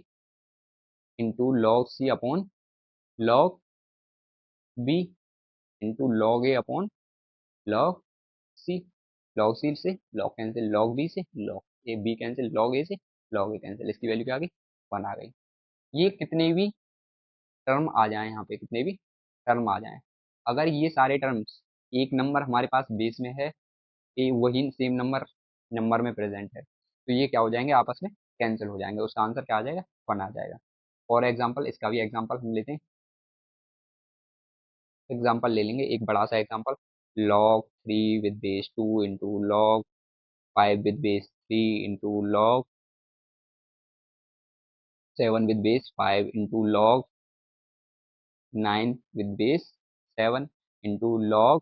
into log c upon log b into log a upon log c, log c से log कैंसिल, log b से log a, b cancel, log a से log a कैंसिल, इसकी value क्या आ गई, 1 आ गई। ये कितने भी टर्म आ जाएं, यहाँ पे कितने भी टर्म आ जाएं, अगर ये सारे टर्म्स एक नंबर हमारे पास बेस में है, ये वही सेम नंबर नंबर में प्रेजेंट है, तो ये क्या हो जाएंगे, आपस में कैंसिल हो जाएंगे, उसका आंसर क्या आ जाएगा, 1 आ जाएगा। और एग्जाम्पल, इसका भी एग्जाम्पल हम लेते हैं, एग्जाम्पल ले लेंगे एक बड़ा सा example, log 3 with base 2 into log 5 with base 3 into log 7 with base 5 into log 9 with base 7 into log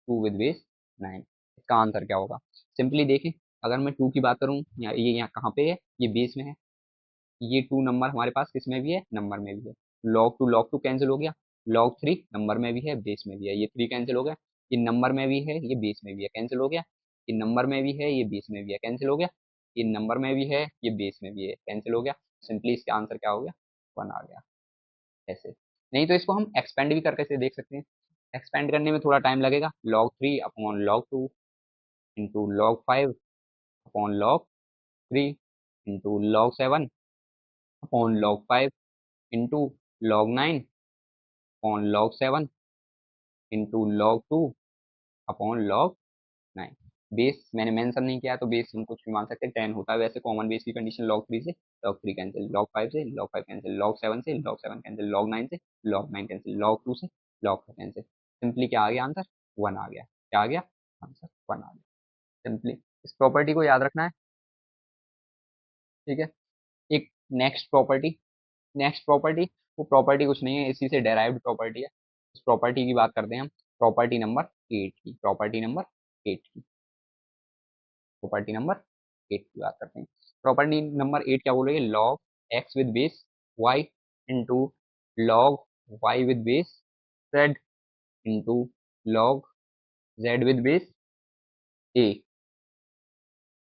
2 with base 9। इसका आंसर क्या होगा, सिंपली देखें, अगर मैं 2 की बात करूं, ये यहाँ कहाँ पे है, ये बेस में है, ये 2 नंबर हमारे पास किस में भी है, नंबर में भी है, log 2 कैंसिल हो गया, log 3 नंबर में भी है, बेस में भी है, ये 3 कैंसिल हो गया, ये नंबर में भी है, ये बेस में भी है, कैंसिल हो गया, ये नंबर में भी है, ये बेस में भी है, कैंसिल हो गया, ये नंबर में भी है, ये बेस में भी है, कैंसिल हो गया। सिंपली इसका आंसर क्या हो गया, 1 आ गया। ऐसे नहीं तो इसको हम एक्सपेंड भी करके से देख सकते हैं, एक्सपेंड करने में थोड़ा टाइम लगेगा, log 3 upon log 2 into log 5 upon log 3 into log 7 upon log 5 into log 9 upon log 7 into log 2 upon log 9। Base मैंने मेंशन नहीं किया तो बेस हम कुछ भी मान सकते हैं, 10 होता है वैसे कॉमन बेस की कंडीशन, log 3 से log 3 कैंसिल, log 5 से log 5 कैंसिल, log 7 से log 7 कैंसिल, log 9 से log 9 कैंसिल, log 2 से log 2 कैंसिल। सिंपली क्या आ गया आंसर, 1 आ गया, क्या आ गया आंसर, 1 आ गया। सिंपली इस प्रॉपर्टी को याद रखना है, ठीक है। एक नेक्स्ट प्रॉपर्टी, नेक्स्ट प्रॉपर्टी, वो प्रॉपर्टी कुछ नहीं है, इसी से डेराइव्ड प्रॉपर्टी है। इस प्रॉपर्टी की बात करते हैं हम, प्रॉपर्टी नंबर 8 की, प्रॉपर्टी नंबर 8 की, प्रॉपर्टी नंबर 8 की बात करते हैं। प्रॉपर्टी नंबर 8 क्या बोल रही है, log x with base y into log y with base z into log z with base a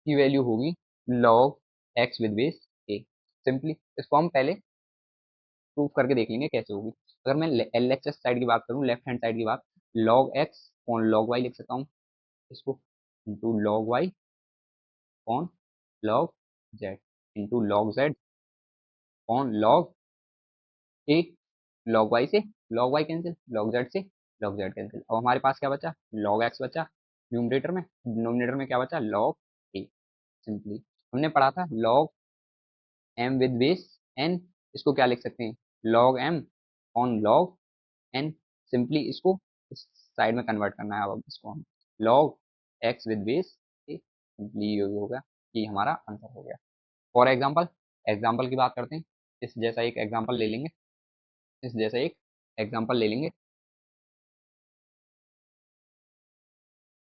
की वैल्यू होगी log x with base a। Simply इसको हम पहले प्रूव करके देख लेंगे कैसे होगी। अगर मैं एल एच एस साइड की बात करूँ, लेफ्ट हैंड साइड की बात, log x on log y लिख सकता हूँ इसको, into log y on log z into log z on log a, log y से log y cancel, log z से log z कैंसिल, अब हमारे पास क्या बचा, log x बचा न्यूमरेटर में, डिनोमिनेटर में क्या बचा, log a। सिंपली हमने पढ़ा था log m with base n, इसको क्या लिख सकते हैं, log m on log n। Simply इसको इस साइड में कन्वर्ट करना है, अब इसको हम log x with base a, simply ये हो गया, ये हमारा आंसर हो गया। फॉर एग्जाम्पल, एग्जाम्पल की बात करते हैं, इस जैसा एक एग्जाम्पल ले लेंगे, इस जैसा एक एग्जाम्पल ले लेंगे,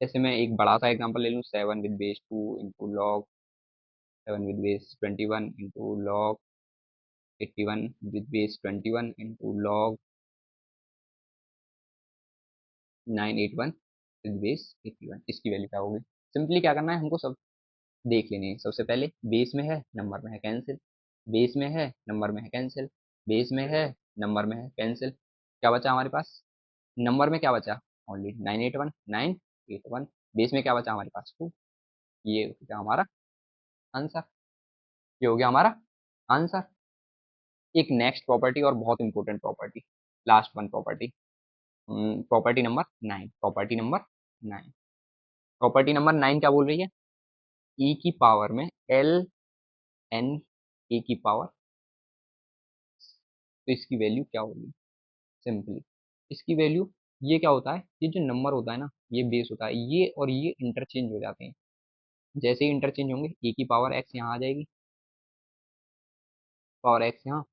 जैसे मैं एक बड़ा सा एग्जाम्पल ले लूँ, 7 with base 2 into log 7 with base 21 into log 81 with base 21 into log 981 with base 81, इसकी वैल्यू क्या होगी। सिंपली क्या करना है, हमको सब देख लेने हैं, सबसे पहले बेस में है, नंबर में है, कैंसिल, बेस में है, नंबर में है कैंसिल, बेस में है, नंबर में है कैंसिल, क्या बचा हमारे पास, नंबर में क्या बचा, ओनली 981, बेस में क्या बचा हमारे पास 2। ये हो गया हमारा आंसर, ये हो गया हमारा आंसर। एक नेक्स्ट प्रॉपर्टी और बहुत important property, last one property, property number 9, property number 9, property number 9 क्या बोल रही है, ई की पावर में एल एन ए की पावर, तो इसकी वैल्यू क्या होगी, सिंपली इसकी वैल्यू, ये क्या होता है, ये जो नंबर होता है ना, ये बेस होता है, ये और ये इंटरचेंज हो जाते हैं, जैसे ही इंटरचेंज होंगे ए की पावर एक्स यहाँ आ जाएगी, पावर एक्स यहाँ,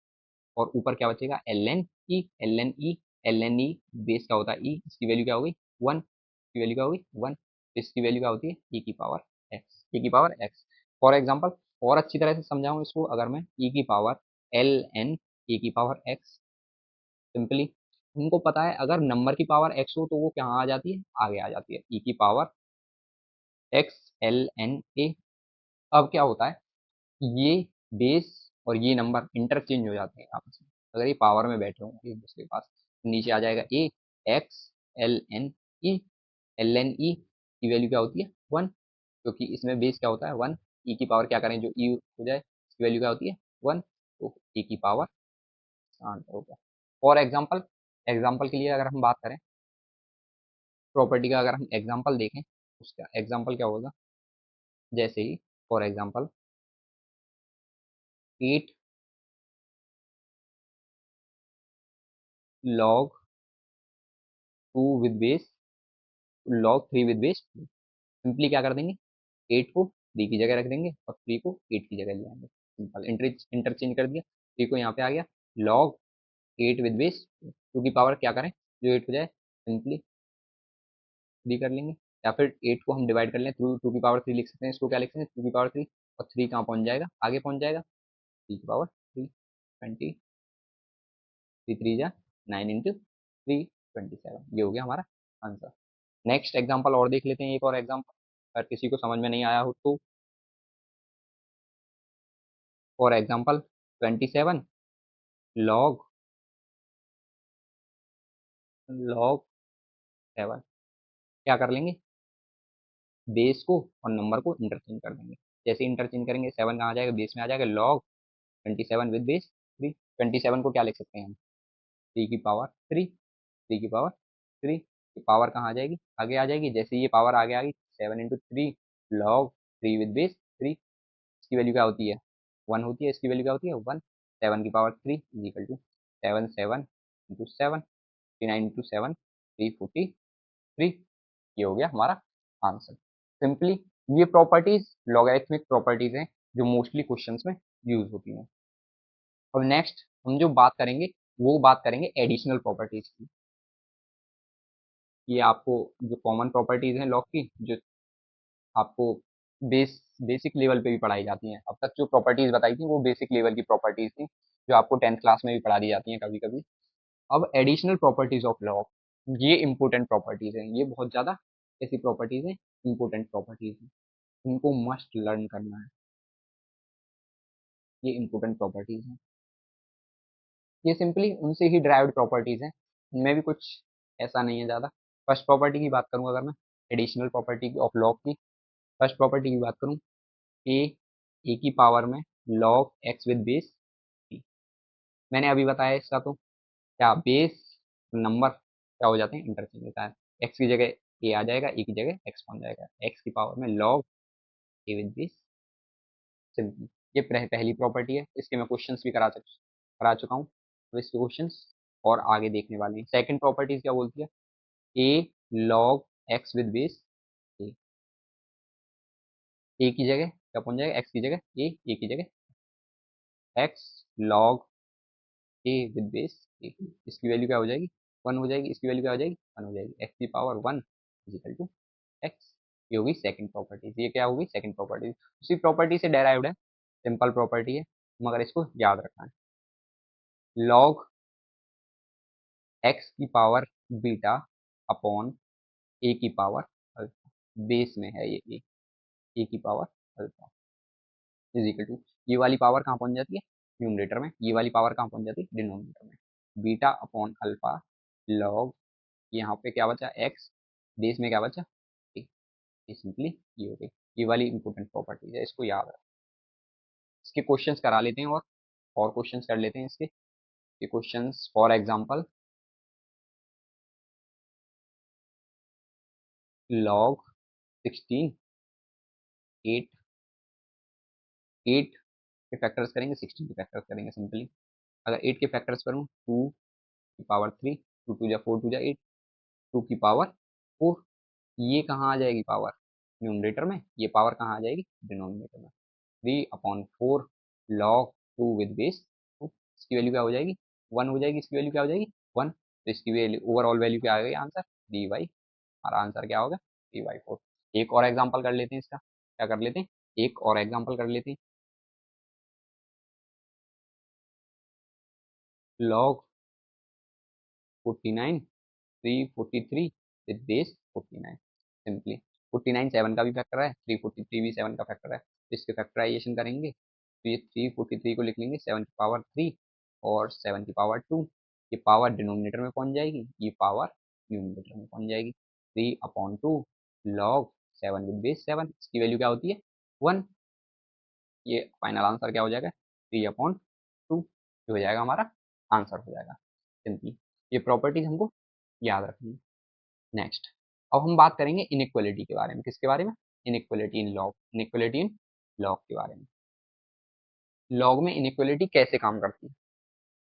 और ऊपर क्या बचेगा एल एन ई, बेस क्या होता है ई, इसकी वैल्यू क्या होगी 1, इसकी वैल्यू क्या होगी 1, तो इसकी वैल्यू क्या होती है ई की पावर एक्स, ई की पावर एक्स। फॉर एग्जाम्पल और अच्छी तरह से समझाऊँ इसको, अगर मैं ई की पावर एल एन ए की पावर एक्स, सिंपली उनको पता है अगर नंबर की पावर एक्स हो तो वो कहाँ आ जाती है, आगे आ जाती है ई की power x l n a. अब क्या होता है, ये बेस और ये नंबर इंटरचेंज हो जाते हैं आपस में, अगर ये पावर में बैठे हों एक दूसरे के पास, नीचे आ जाएगा a x l n e, l n e की वैल्यू क्या होती है 1, क्योंकि इसमें बेस क्या होता है 1, ई की पावर क्या करें जो ई हो जाए, इसकी वैल्यू क्या होती है 1, तो ई की पावर आंसर हो गया। फॉर एग्जाम्पल, एग्जाम्पल के लिए अगर हम बात करें प्रॉपर्टी का, अगर हम एग्जाम्पल देखें, उसका एग्जाम्पल क्या होगा, जैसे ही for example 8 log 2 with base, log 3 with base, simply क्या कर देंगे, 8 को 3 की जगह रख देंगे और 3 को 8 की जगह ले आएंगे, सिंपल इंटरचेंज कर दिया, 3 को यहाँ पे आ गया, log 8 विद बेस 2 की पावर क्या करें जो 8 हो जाए, सिंपली 3 कर लेंगे, या फिर 8 को हम डिवाइड कर लें थ्रू 2 की पावर 3 लिख सकते हैं, इसको क्या लिख सकते हैं 2 की पावर 3, और 3 कहाँ पहुंच जाएगा, आगे पहुंच जाएगा 3 की पावर 3, 20, 3 3 जा 9 इंटू 3, 27, ये हो गया हमारा आंसर। नेक्स्ट एग्जांपल और देख लेते हैं, एक और एग्जांपल, अगर किसी को समझ में नहीं आया हो तो, फॉर एग्जांपल 27 लॉग लॉग 7, क्या कर लेंगे, बेस को और नंबर को इंटरचेंज कर देंगे, जैसे इंटरचेंज करेंगे 7 कहाँ आ जाएगा, बेस में आ जाएगा, लॉग 27 विद बेस 3, 27 को क्या लिख सकते हैं हम 3 की पावर 3, 3 की पावर 3, पावर कहाँ आ जाएगी, आगे आ जाएगी, जैसे ये पावर आगे आ गई 7 इंटू 3 लॉग 3 विद बेस 3, इसकी वैल्यू क्या होती है 1 होती है, इसकी वैल्यू क्या होती है 1, 7 की power 3 is equal to 7 7 into 7, 39 into 7 343, ये हो गया हमारा आंसर। सिंपली ये प्रॉपर्टीज लॉगरिथमिक प्रॉपर्टीज हैं जो मोस्टली क्वेश्चंस में यूज होती हैं। अब नेक्स्ट हम जो बात करेंगे वो बात करेंगे एडिशनल प्रॉपर्टीज की, ये आपको जो कॉमन प्रॉपर्टीज हैं लॉग की, जो आपको बेसिक लेवल पे भी पढ़ाई जाती हैं, अब तक जो प्रॉपर्टीज बताई थी वो बेसिक लेवल की प्रॉपर्टीज थी जो आपको 10th क्लास में भी पढ़ा दी जाती हैं कभी कभी। अब एडिशनल प्रॉपर्टीज ऑफ लॉग, ये इंपॉर्टेंट प्रॉपर्टीज हैं, ये बहुत ज़्यादा ऐसी प्रॉपर्टीज हैं, इंपॉर्टेंट प्रॉपर्टीज हैं, इनको मस्ट लर्न करना है, ये इंपॉर्टेंट प्रॉपर्टीज हैं, ये सिंपली उनसे ही ड्राइव्ड प्रॉपर्टीज हैं, इनमें भी कुछ ऐसा नहीं है ज़्यादा। फर्स्ट प्रॉपर्टी की बात करूँ अगर मैं, एडिशनल प्रॉपर्टी ऑफ लॉग की फर्स्ट प्रॉपर्टी की बात करूँ, ए ए की पावर में लॉग एक्स विद बेस, मैंने अभी बताया इसका, तो क्या बेस नंबर क्या हो जाते हैं इंटरचेंज होता है, एक्स की जगह ए आ जाएगा, ए की जगह एक्स पहुंच जाएगा, एक्स की पावर में log A with base, simply ये पहली प्रॉपर्टी है, इसके मैं क्वेश्चंस भी करा चुका हूँ, तो इसके क्वेश्चंस और आगे देखने वाले हैं। सेकंड प्रॉपर्टीज क्या बोलती है, ए लॉग एक्स विद बेस ए, ए की जगह क्या पहुंच जाएगा, एक्स की जगह ए की जगह x log A with base a, इसकी वैल्यू क्या हो जाएगी 1 हो जाएगी, इसकी वैल्यू क्या हो जाएगी 1 हो जाएगी, एक्स की power 1 is equal to x, ये होगी सेकंड प्रॉपर्टी, ये क्या होगी सेकंड प्रॉपर्टी, उसी प्रॉपर्टी से डेराइव्ड है, सिंपल प्रॉपर्टी है, मगर इसको याद रखना है, लॉग एक्स की पावर बीटा अपॉन ए की पावर अल्फा, बेस में है ये ए की power alpha is equal to, ये वाली पावर कहाँ पहुंच जाती है न्यूमरेटर में, ये वाली पावर कहाँ पहुंच जाती है, डिनोमिनेटर में। बीटा अपॉन अल्फा लॉग, यहाँ पे क्या बचा एक्स, बेस में क्या बचा ए। ये सिंपली ये हो गई, ये वाली इंपॉर्टेंट प्रॉपर्टीज है, इसको याद रखो। इसके क्वेश्चंस करा लेते हैं और क्वेश्चंस कर लेते हैं इसके। ये क्वेश्चंस फॉर एग्जांपल, लॉग 16 8 8 के फैक्टर्स करेंगे, 16 के फैक्टर्स करेंगे सिंपली। अगर 8 के फैक्टर्स करूँ, 2 की पावर 3, 2 2 जा 4 2 जा 8, 2 की पावर 4, ये कहाँ आ जाएगी पावर, न्यूमरेटर में, ये पावर कहाँ आ जाएगी, डिनोमिनेटर में। 3/4 लॉग 2 विद बेस 2, इसकी वैल्यू क्या हो जाएगी, 1 हो जाएगी, इसकी वैल्यू क्या हो जाएगी 1। तो इसकी वैल्यू ओवरऑल वैल्यू क्या आ गई आंसर, 3/, हमारा आंसर क्या होगा 3/4। एक और एग्जांपल कर लेते हैं इसका, क्या कर लेते हैं, एक और एग्जांपल कर लेते हैं। लॉग 49 343 विद बेस 49, सिंपली 49 7 का भी फैक्टर है, 343 भी 7 का फैक्टर है, तो इसके फैक्टराइजेशन करेंगे तो ये 343 को लिख लेंगे 7 की पावर 3 और 7 की पावर 2, ये पावर डिनोमिनेटर में पहुंच जाएगी, ये पावर न्यूमिनेटर में पहुंच जाएगी। 3/2 लॉग 7 विद बेस 7, इसकी वैल्यू क्या होती है 1, ये फाइनल आंसर क्या हो जाएगा 3/2, ये हो जाएगा हमारा आंसर हो जाएगा सिंपली। ये प्रॉपर्टीज हमको याद रखनी है। नेक्स्ट, अब हम बात करेंगे इनइक्वालिटी के बारे में, किसके बारे में, inequality in log, inequality in log के बारे में। लॉग में इनइक्वालिटी कैसे काम करती है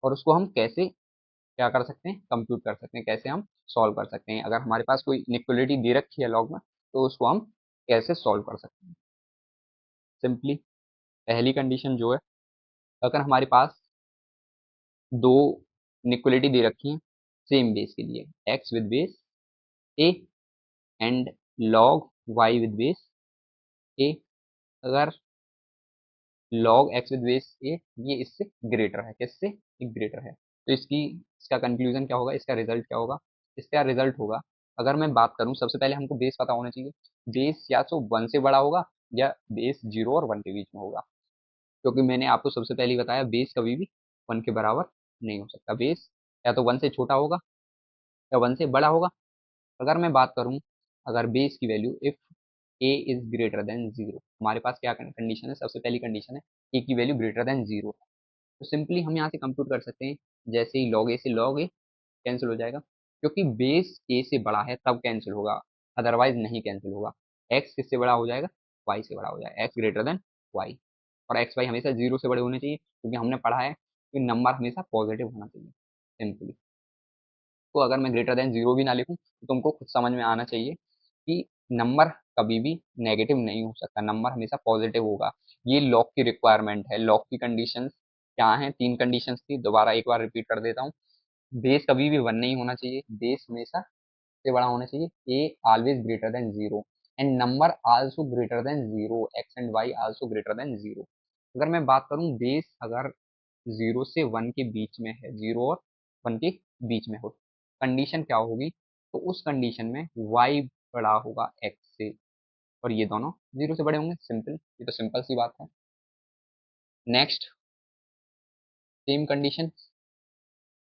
और उसको हम कैसे क्या कर सकते हैं, कंप्यूट कर सकते हैं, कैसे हम सॉल्व कर सकते हैं। अगर हमारे पास कोई इनइक्वालिटी दे रखी है लॉग में, तो उसको हम कैसे सॉल्व कर सकते हैं। सिंपली पहली कंडीशन जो है, अगर हमारे पास दो इनइक्वालिटी दे रखी है सेम बेस के लिए, x with base a and log y with base a, अगर log x with base a ये इससे ग्रेटर है, किससे, ग्रेटर है, तो इसका कंक्लूजन क्या होगा, इसका रिजल्ट क्या होगा, इसका रिजल्ट होगा, अगर मैं बात करूं, सबसे पहले हमको बेस पता होना चाहिए, बेस या तो 1 से बड़ा होगा या बेस 0 और 1 के बीच में होगा, क्योंकि मैंने आपको सबसे पहले ही बताया बेस कभी भी 1 के बराबर नहीं हो सकता, बेस या तो 1 से छोटा होगा या 1 से बड़ा होगा। अगर मैं बात करूं, अगर बेस की value if A is greater than 0, हमारे पास क्या कंडीशन है, सबसे पहली कंडीशन है ए की वैल्यू ग्रेटर देन 0, तो सिंपली हम यहाँ से कंप्यूट कर सकते हैं, जैसे ही लॉग ए से लॉग ए कैंसिल हो जाएगा, क्योंकि बेस ए से बड़ा है तब कैंसिल होगा, अदरवाइज नहीं कैंसिल होगा। एक्स किससे बड़ा हो जाएगा, वाई से बड़ा हो जाएगा, एक्स ग्रेटर देन वाई, और एक्स वाई हमेशा 0 से बड़े होने चाहिए, क्योंकि हमने पढ़ा है कि नंबर हमेशा पॉजिटिव होना चाहिए सिंपली। तो अगर मैं ग्रेटर देन 0 भी ना लिखूं, तो तुमको खुद समझ में आना चाहिए कि नंबर कभी भी नेगेटिव नहीं हो सकता, नंबर हमेशा पॉजिटिव होगा। ये लॉग की रिक्वायरमेंट है, लॉग की कंडीशंस क्या हैं, 3 कंडीशंस थी, दोबारा एक बार रिपीट कर देता हूँ। बेस कभी भी 1 नहीं होना चाहिए, बेस हमेशा से बड़ा होना चाहिए, a always greater than 0 and number also greater than 0, x and y also greater than 0। अगर मैं बात करूं बेस अगर 0 से 1 के बीच में है, 0 और 1 के बीच में हो, कंडीशन क्या होगी, तो उस कंडीशन में y बड़ा होगा x से, और ये दोनों 0 से बड़े होंगे, सिंपल, ये तो सिंपल सी बात है। Next, same condition,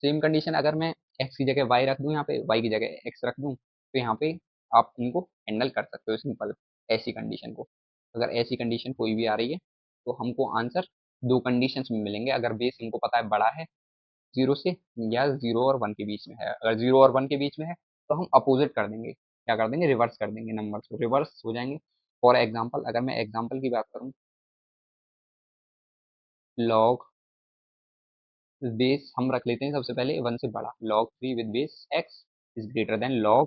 same condition अगर मैं x की जगह y रख दूं, यहाँ पे y की जगह x रख दूं, तो यहाँ पे आप इनको हैंडल कर सकते हो सिंपल, ऐसी कंडीशन को। अगर ऐसी कंडीशन कोई भी आ रही है, तो हमको आंसर दो कंडीशंस में मिलेंगे, अगर बेस इनको पता है बड़ा है 0 से, या 0 और 1 के बीच में है, अगर 0 और 1 के बीच में है तो हम अपोजिट कर देंगे, क्या कर देंगे, रिवर्स कर देंगे, नंबर को रिवर्स हो जाएंगे। फॉर एग्जाम्पल, अगर मैं एग्जाम्पल की बात करूँ, लॉग बेस हम रख लेते हैं सबसे पहले 1 से बड़ा, log 3 with base x is greater then log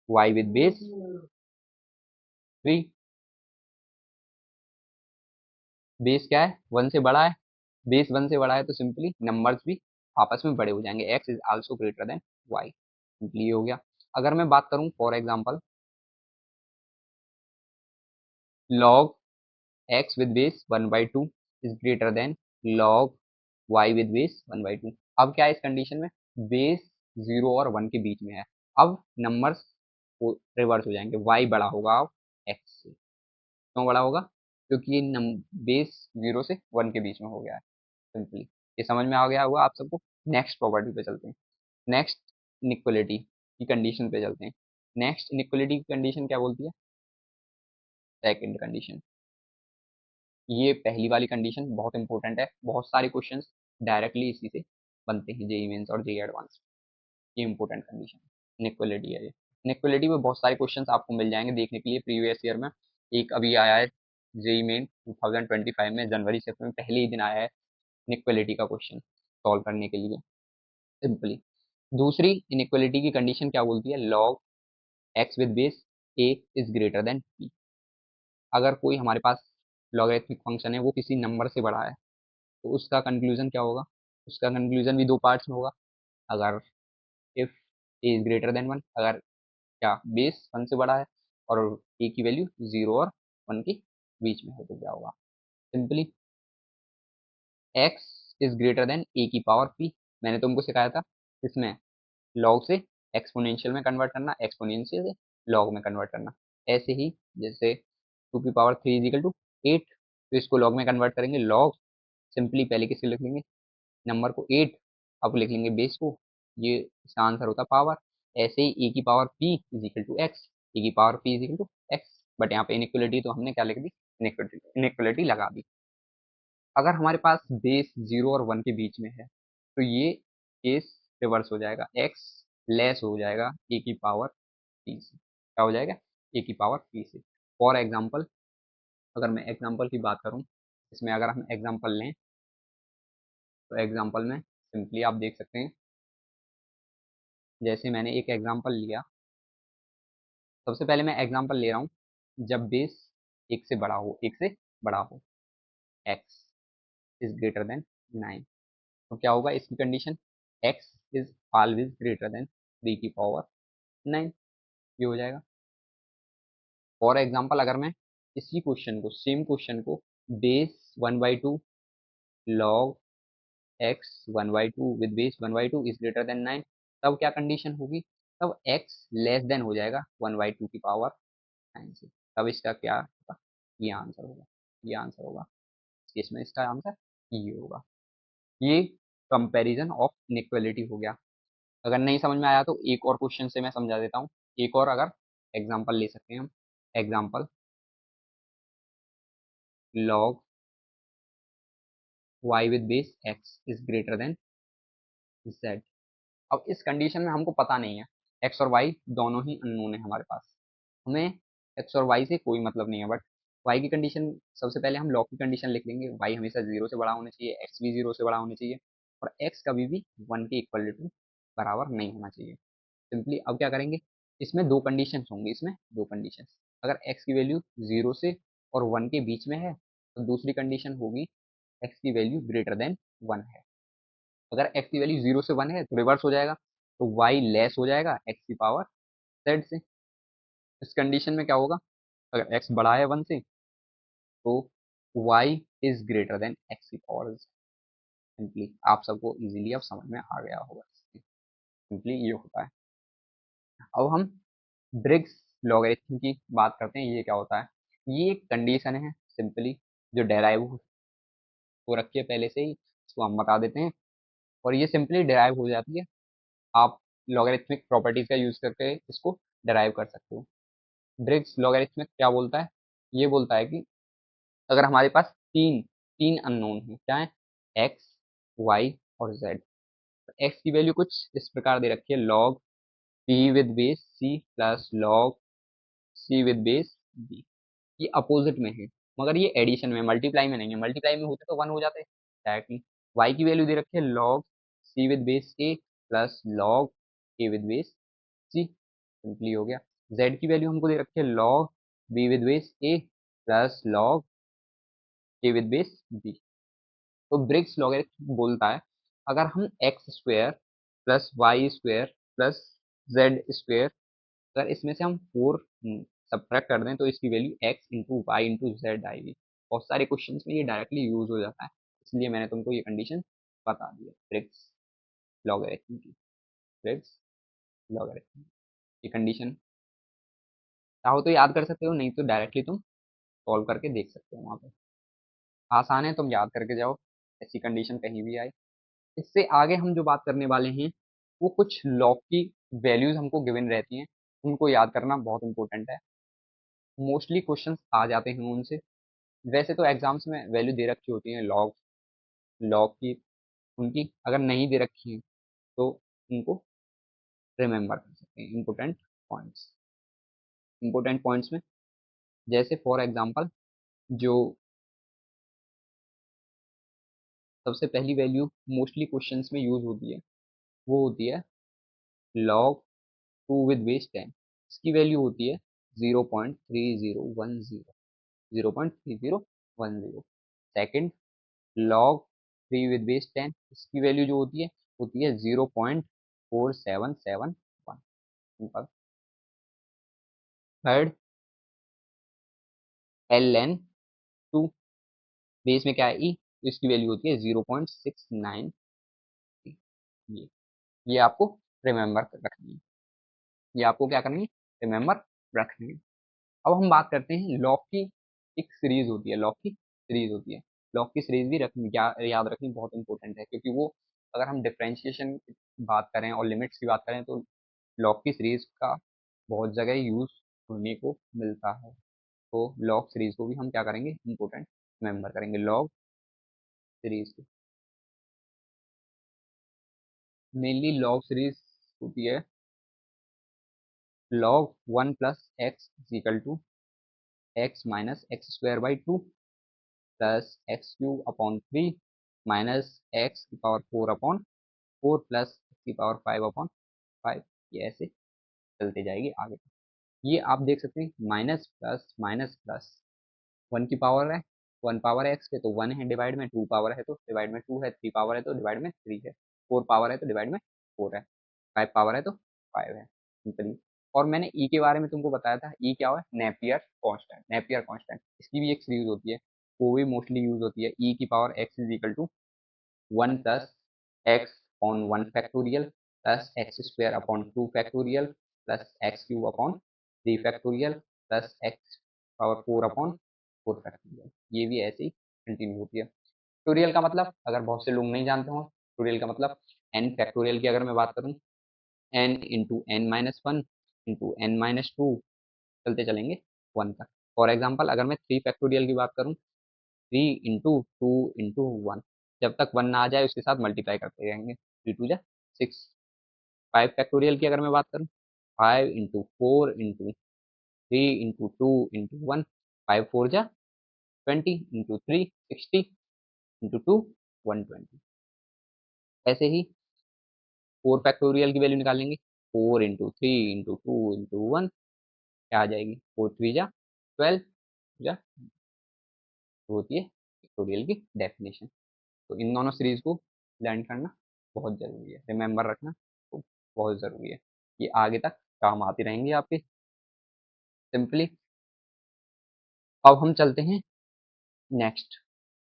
y with base 3। Base क्या है, 1 से बड़ा है, बेस 1 से बड़ा है, तो सिंपली नंबर्स भी आपस में बड़े हो जाएंगे, x is also greater then y, simply हो गया। अगर मैं बात करूं for example, log x with base 1/2 is greater than log y with base 1/2। अब क्या है इस कंडीशन में, बेस 0 और 1 के बीच में है, अब नंबर्स रिवर्स हो जाएंगे, y बड़ा होगा अब x से, क्यों बड़ा होगा, क्योंकि ये बेस 0 से 1 के बीच में हो गया है सिंपली। ये समझ में आ गया होगा आप सबको। नेक्स्ट प्रॉपर्टी पे चलते हैं। नेक्स्ट इनइक्वलिटी की कंडीशन पे चलते हैं। नेक्स्ट इनइक्वलिटी की कंडीशन क्या बोलती है? Second condition. ये पहली वाली कंडीशन बहुत इंपॉर्टेंट है, बहुत सारे क्वेश्चंस डायरेक्टली इसी से बनते हैं, जेई मेंस और जेई एडवांस। ये इंपॉर्टेंट कंडीशन इनइक्वलिटी है ये। इनइक्वलिटी में बहुत सारे क्वेश्चंस आपको मिल जाएंगे देखने के लिए प्रीवियस ईयर में। एक अभी आया है जेई मेन 2025 में, जनवरी से में पहले ही दिन आया है इनइक्वलिटी का क्वेश्चन सॉल्व करने के लिए सिंपली। दूसरी इनइक्वलिटी की कंडीशन क्या बोलती है? Log x with base a is greater than b. अगर कोई हमारे पास लॉगरिथमिक फंक्शन है वो किसी नंबर से बड़ा है, तो उसका कंक्लूजन क्या होगा? उसका कंक्लूजन भी दो पार्ट्स में होगा। अगर if A is greater then one, अगर क्या बेस वन से बड़ा है और ए की वैल्यू 0 और 1 के बीच में है, तो क्या होगा? Simply x is greater than a की पावर पी। मैंने तुमको सिखाया था इसमें लॉग से एक्सपोनेंशियल में कन्वर्ट करना, एक्सपोनेंशियल से लॉग में कन्वर्ट करना। ऐसे ही जैसे 2 की पावर 3 इजिकल टू 8, तो इसको लॉग में कन्वर्ट करेंगे लॉग। सिंपली पहले किससे लिख लेंगे? नंबर को 8, अब लिख लेंगे बेस को, ये इसका आंसर होता पावर। ऐसे ही ए की power p is equal to x, a की power p is equal to x. But यहाँ पे इनइक्वलिटी तो हमने क्या लिख दी? इनइक्वलिटी लगा दी। अगर हमारे पास बेस 0 और 1 के बीच में है, तो ये केस रिवर्स हो जाएगा, एक्स लेस हो जाएगा ए की पावर पी से। क्या हो जाएगा? ए की पावर पी से। फॉर एग्जाम्पल, अगर मैं एग्जाम्पल की बात करूँ, इसमें अगर हम एग्जाम्पल लें, तो एग्जाम्पल में सिंपली आप देख सकते हैं, जैसे मैंने एक एग्जाम्पल लिया। सबसे पहले मैं एग्जाम्पल ले रहा हूँ, जब बेस एक से बड़ा हो, एक से बड़ा हो, एक्स इज ग्रेटर देन 9, तो क्या होगा इसकी condition? X is always greater then 3 की पावर 9, ये हो जाएगा। फॉर एग्जाम्पल, अगर मैं इसी क्वेश्चन को, सेम क्वेश्चन को base 1/2 log x 1/2 with base 1/2 is greater then 9, तब क्या कंडीशन होगी? तब एक्स लेस देन हो जाएगा 1/2 की पावर 9 से। तब इसका क्या होगा? ये आंसर होगा, ये आंसर होगा। इसमें इसका आंसर ये होगा। ये कंपैरिजन ऑफ इनइक्वालिटी हो गया। अगर नहीं समझ में आया तो एक और क्वेश्चन से मैं समझा देता हूँ। एक और अगर एग्जांपल ले सकते हैं हम। Example log y with base x is greater then z। अब इस कंडीशन में हमको पता नहीं है, x और y दोनों ही अननोन है हमारे पास। हमें x और y से कोई मतलब नहीं है, बट y की कंडीशन, सबसे पहले हम लॉग की कंडीशन लिख लेंगे, y हमेशा 0 से बड़ा होना चाहिए, x भी 0 से बड़ा होना चाहिए, और x कभी भी 1 के इक्वल टू बराबर नहीं होना चाहिए। सिंपली अब क्या करेंगे? इसमें दो कंडीशन होंगी, इसमें दो कंडीशन। अगर x की वैल्यू 0 से और 1 के बीच में है, तो दूसरी कंडीशन होगी x की वैल्यू ग्रेटर देन 1 है। अगर x की वैल्यू 0 से 1 है तो रिवर्स हो जाएगा, तो y लेस हो जाएगा x की पावर z से। इस कंडीशन में क्या होगा? अगर x बड़ा है 1 से, तो y is greater then x की पावर z। सिंपली आप सबको इजीली अब समझ में आ गया होगा। सिंपली ये होता है। अब हम ब्रिग्स लॉगरिथम की बात करते हैं। ये क्या होता है? ये एक कंडीशन है सिंपली, जो डेराइव हो रखी है पहले से ही, इसको हम बता देते हैं, और ये सिंपली डेराइव हो जाती है। आप लॉगरिथमिक प्रॉपर्टीज का यूज करके इसको डेराइव कर सकते हो। ब्रिग्स लॉगरिथमिक क्या बोलता है? ये बोलता है कि अगर हमारे पास तीन तीन अननोन है, क्या है? एक्स, वाई और जेड। एक्स की वैल्यू कुछ इस प्रकार दे रखी है, log p with base c plus log c with base b. ये अपोजिट में है, मगर ये एडिशन में, मल्टीप्लाई में नहीं है। मल्टीप्लाई में होते तो 1 हो जाते डायरेक्टली। वाई की वैल्यू दे रखी है log c with base a plus log A with base c, simply हो गया। जेड की वैल्यू हमको दे रखी है log b with base a plus log A with base b. तो ब्रिग्स लॉगरिथम बोलता है, अगर हम x square plus y square plus z square, अगर इसमें से हम 4 सब्ट्रैक्ट कर दें, तो इसकी value x into y into z आएगी। बहुत सारे क्वेश्चंस में ये डायरेक्टली यूज हो जाता है, इसलिए मैंने तुमको ये कंडीशन बता दी है ब्रिग्स लॉगरिथम की। ब्रिग्स लॉगरिथम की कंडीशन चाहो तो याद कर सकते हो, नहीं तो डायरेक्टली तुम सॉल्व करके देख सकते हो वहाँ पे। आसान है, तुम याद करके जाओ, ऐसी कंडीशन कहीं भी आए। इससे आगे हम जो बात करने वाले हैं वो कुछ लॉग की वैल्यूज हमको गिवन रहती हैं, उनको याद करना बहुत इंपॉर्टेंट है। मोस्टली क्वेश्चंस आ जाते हैं उनसे। वैसे तो एग्जाम्स में वैल्यू दे रखी होती है लॉग लॉग की, उनकी अगर नहीं दे रखी है तो उनको रिमेम्बर कर सकते हैं। इंपॉर्टेंट पॉइंट्स में जैसे फॉर एग्जांपल जो सबसे पहली वैल्यू मोस्टली क्वेश्चंस में यूज होती है वो होती है लॉग 2 with base 10। इसकी वैल्यू होती है 0.3010, 0.3010। सेकेंड, लॉग 3 with base 10, इसकी वैल्यू जो होती है 0.4771। थर्ड, ln 2, बेस में क्या है ई, तो इसकी वैल्यू होती है 0.693। ये ये आपको रिमेम्बर रखनी है, ये आपको क्या करनी है, रिमेम्बर रखनी है। अब हम बात करते हैं लॉग की एक सीरीज होती है, लॉग की सीरीज होती है। लॉग की सीरीज भी रखनी याद रखनी बहुत इंपॉर्टेंट है, क्योंकि वो अगर हम डिफरेंशिएशन की बात करें और लिमिट्स की बात करें तो लॉग की सीरीज का बहुत जगह यूज होने को मिलता है। तो लॉग सीरीज को भी हम क्या करेंगे, इंपॉर्टेंट रिमेम्बर करेंगे लॉग सीरीज को। मेनली लॉग सीरीज होती है log 1 plus x is equal to x minus x square by 2 plus x cube upon 3 minus x की पावर 4 upon 4 plus x की पावर 5 upon 5। ये ऐसे चलते जाएगी आगे। ये आप देख सकते हैं माइनस प्लस माइनस प्लस, 1 की पावर है, 1 पावर है एक्स पे तो 1 है डिवाइड में, 2 पावर है तो डिवाइड में 2 है, 3 पावर है तो डिवाइड में 3 है, 4 पावर है तो डिवाइड में 4 है, 5 पावर है तो 5 है, सिंपली। और मैंने ई के बारे में तुमको बताया था, ई क्या है, नेपियर कांस्टेंट। नेपियर कांस्टेंट इसकी भी एक सीरीज होती है, वो भी मोस्टली यूज होती है। ई की power x is equal to 1 plus x on 1 factorial plus x square upon 2 factorial plus x cube upon 3 factorial plus x power 4 upon 4 factorial. ये भी ऐसे ही कंटिन्यू होती है। फैक्टोरियल का मतलब अगर बहुत से लोग नहीं जानते हो, फैक्टोरियल का मतलब एन फैक्टोरियल की अगर मैं बात करूँ, n into n minus one into n minus two, चलते चलेंगे 1 तक। फॉर एग्जाम्पल अगर मैं 3 फैक्टोरियल की बात करूँ, 3 इंटू 2 इंटू 1, जब तक 1 ना आ जाए उसके साथ मल्टीप्लाई करते रहेंगे, 3 2 जा 6। 5 फैक्टोरियल की अगर मैं बात करूँ, 5 इंटू 4 इंटू 3 इंटू 2 इंटू 1, 5 4 जा 20 इंटू 3 60 इंटू 2 120। ऐसे ही 4 फैक्टोरियल की वैल्यू निकालेंगे, 4 इंटू 3 इंटू 2 इंटू 1 क्या आ जाएगी, 4 3 जा 12 जा, होती है फैक्टोरियल की डेफिनेशन। तो इन दोनों सीरीज को लर्न करना बहुत ज़रूरी है, रिमेम्बर रखना तो बहुत ज़रूरी है। ये आगे तक काम आती रहेंगी आपके, सिंपली। अब हम चलते हैं नेक्स्ट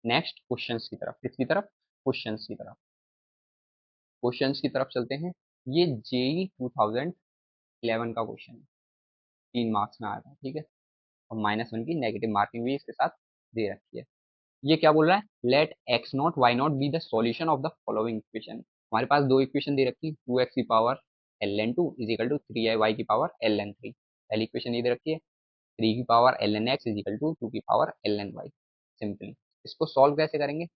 नेक्स्ट क्वेश्चंस की तरफ। किसकी तरफ, क्वेश्चंस की तरफ। क्वेश्चंस की तरफ चलते हैं। ये जेई 2011 का क्वेश्चन है, 3 मार्क्स में आया था, ठीक है। और -1 की नेगेटिव मार्किंग भी इसके साथ दे रखी है। ये क्या बोल रहा है, let x not y not be the solution of the following equation. हमारे पास दो इक्वेशन दे रखी है, 2x की पावर ln 2 is equal to 3y की पावर ln 3। पहली इक्वेशन ये दे रखी है, 3 की पावर ln x is equal to 2 की पावर ln y। सिंपली इसको सॉल्व कैसे करेंगे,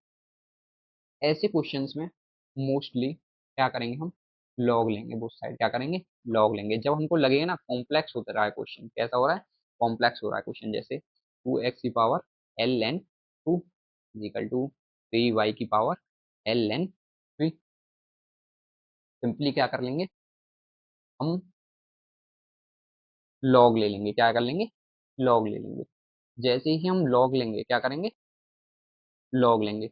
ऐसे क्वेश्चंस में मोस्टली क्या करेंगे हम, लॉग लेंगे बोथ साइड। क्या करेंगे, लॉग लेंगे। जब हमको लगेगा ना कॉम्प्लेक्स हो रहा है क्वेश्चन, कैसा हो रहा है, कॉम्प्लेक्स हो रहा है क्वेश्चन, जैसे 2x की पावर ln 2 is equal to 3y की पावर ln 3। सिंपली क्या कर लेंगे, हम लॉग ले लेंगे। क्या कर लेंगे, लॉग ले लेंगे। जैसे ही हम लॉग लेंगे क्या करेंगे, लॉग लेंगे।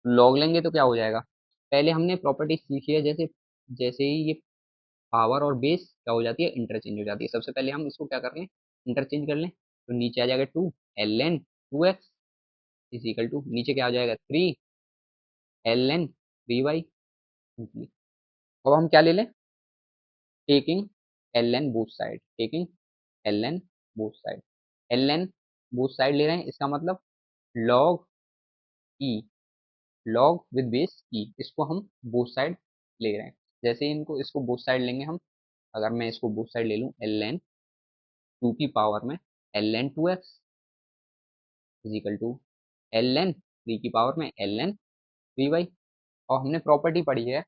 लॉग लेंगे तो क्या हो जाएगा, पहले हमने प्रॉपर्टी सीखी है, जैसे जैसे ही ये पावर और बेस क्या हो जाती है, इंटरचेंज हो जाती है। सबसे पहले हम इसको क्या कर लें, इंटरचेंज कर लें, तो नीचे आ जाएगा 2 ln 2x is equal to, नीचे क्या आ जाएगा 3 ln 3y। अब हम क्या ले लें, taking ln both side, taking ln both side. ln both side ले रहे हैं, इसका मतलब log e, log with base e, इसको हम बोथ साइड ले रहे हैं। जैसे इनको इसको बोथ साइड लेंगे हम, अगर मैं इसको बोथ साइड ले लूँ, एल एन टू की पावर में l n two x is equal to l n three की पावर में एल एन थ्री वाई। और हमने प्रॉपर्टी पढ़ी है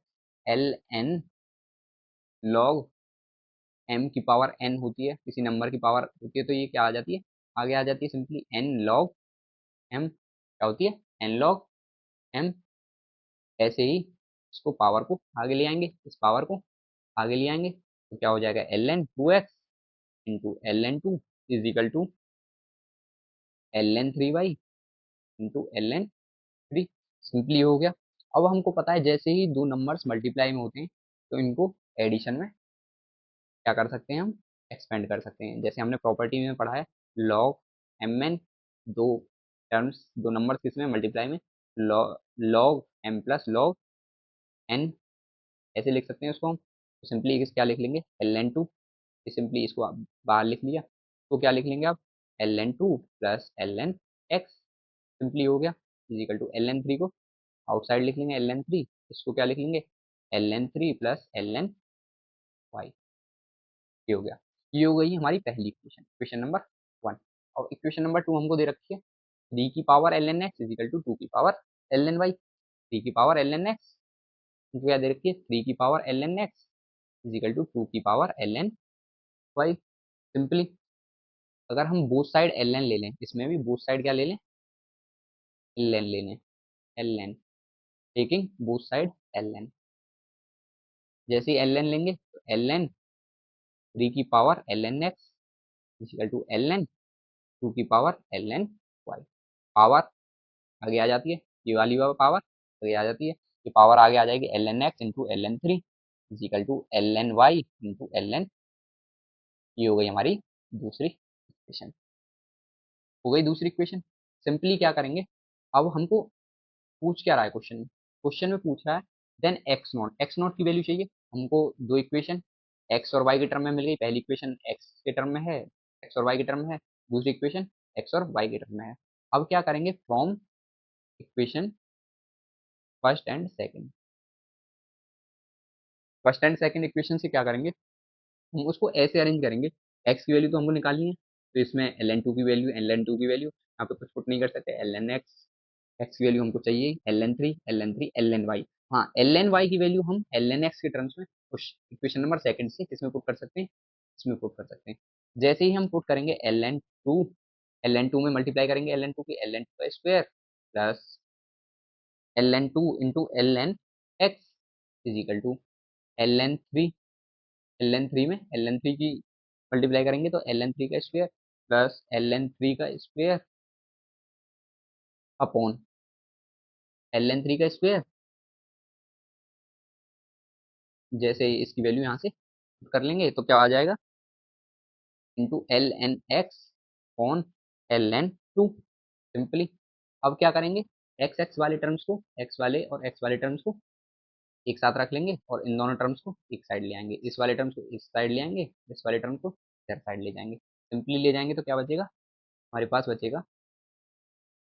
एल एन लॉग एम की पावर एन होती है, किसी नंबर की पावर होती है, तो ये क्या आ जाती है, आगे आ जाती है सिंपली एन लॉग एम, क्या होती है, एन लॉग एम। ऐसे ही इसको पावर को आगे ले आएंगे, इस पावर को आगे ले आएंगे, तो क्या हो जाएगा, l n two x into L n two is equal to l n three y into L n three. Simply हो गया। अब हमको पता है जैसे ही दो नंबर्स मल्टीप्लाई में होते हैं तो इनको एडिशन में क्या कर सकते हैं हम, एक्सपेंड कर सकते हैं। जैसे हमने प्रॉपर्टी में पढ़ा है लॉग एम एन, दो टर्म्स दो नंबर्स किस में मल्टीप्लाई में, log m plus log n, ऐसे लिख सकते हैं उसको हम। तो सिंपली क्या लिख लेंगे, एल एन टू, सिंपली इसको आप बाहर लिख लिया, तो क्या लिख लेंगे आप, l n two plus l N x, simply हो गया, is equal to l n three को आउटसाइड लिख लेंगे एल एन थ्री, इसको क्या लिख लेंगे, L n three plus l n y. ये हो गया। ये हो गई हमारी पहली इक्वेशन, इक्वेशन नंबर वन। और इक्वेशन नंबर टू हमको दे रखी है थ्री की power l N x is equal to two की power l n Y. Three की पावर एल एन एक्स क्या दे रखी है, थ्री की power l N x is equal to two की power l n y. Simply अगर हम बोथ साइड एल एन ले लें, इसमें भी बोथ साइड क्या ले लें, एल एन ले लें, l n, taking both side l n. जैसे ही एल एन लेंगे तो एल एन थ्री की power l N x is equal to l n two की power l n y. Power आगे आ जाती है, ये वाली पावर आगे आ जाती है, ये पावर आगे आ जाएगी l N x into L n three is equal to l n y into L n. ये हो गई हमारी दूसरी इक्वेशन, हो गई दूसरी इक्वेशन। सिंपली क्या करेंगे, अब हमको पूछ क्या रहा है क्वेश्चन में, क्वेश्चन में पूछ रहा है देन एक्स नॉट की वैल्यू चाहिए हमको। दो इक्वेशन एक्स और वाई के टर्म में मिल गई, पहली इक्वेशन एक्स के टर्म में है, एक्स और वाई के टर्म में है, दूसरी इक्वेशन एक्स और वाई के टर्म में है। अब क्या करेंगे, from equation first and second, first and second equation से क्या करेंगे, हम उसको ऐसे अरेंज करेंगे, एक्स की वैल्यू तो हमको निकालनी है, तो इसमें एल एन टू की वैल्यू, एल एन टू की वैल्यू यहाँ पे कुछ पुट नहीं कर सकते, एल एन एक्स, एक्स की वैल्यू हमको चाहिए l n three, l n three l n y. हाँ, एल एन वाई की वैल्यू हम एल एन एक्स के टर्म्स में उस इक्वेशन नंबर सेकंड से किसमें पुट कर सकते हैं, इसमें पुट कर सकते हैं। जैसे ही हम पुट करेंगे l n two, l n two में मल्टीप्लाई करेंगे एल एन टू की, एल एन टू का square plus l n two into L N x is equal to l n three, l n three में l n three की multiply करेंगे तो l n three का square plus l n three का square upon l n three का square. जैसे इसकी value यहाँ से कर लेंगे तो क्या आ जाएगा, into L N x on l n two. Simply अब क्या करेंगे, एक्स एक्स वाले टर्म्स को, एक्स वाले और एक्स वाले टर्म्स को एक साथ रख लेंगे और इन दोनों टर्म्स को एक साइड ले आएंगे, इस वाले टर्म्स को इस साइड ले आएंगे, इस वाले टर्म को इधर साइड ले जाएंगे। सिंपली ले जाएंगे तो क्या बचेगा, हमारे पास बचेगा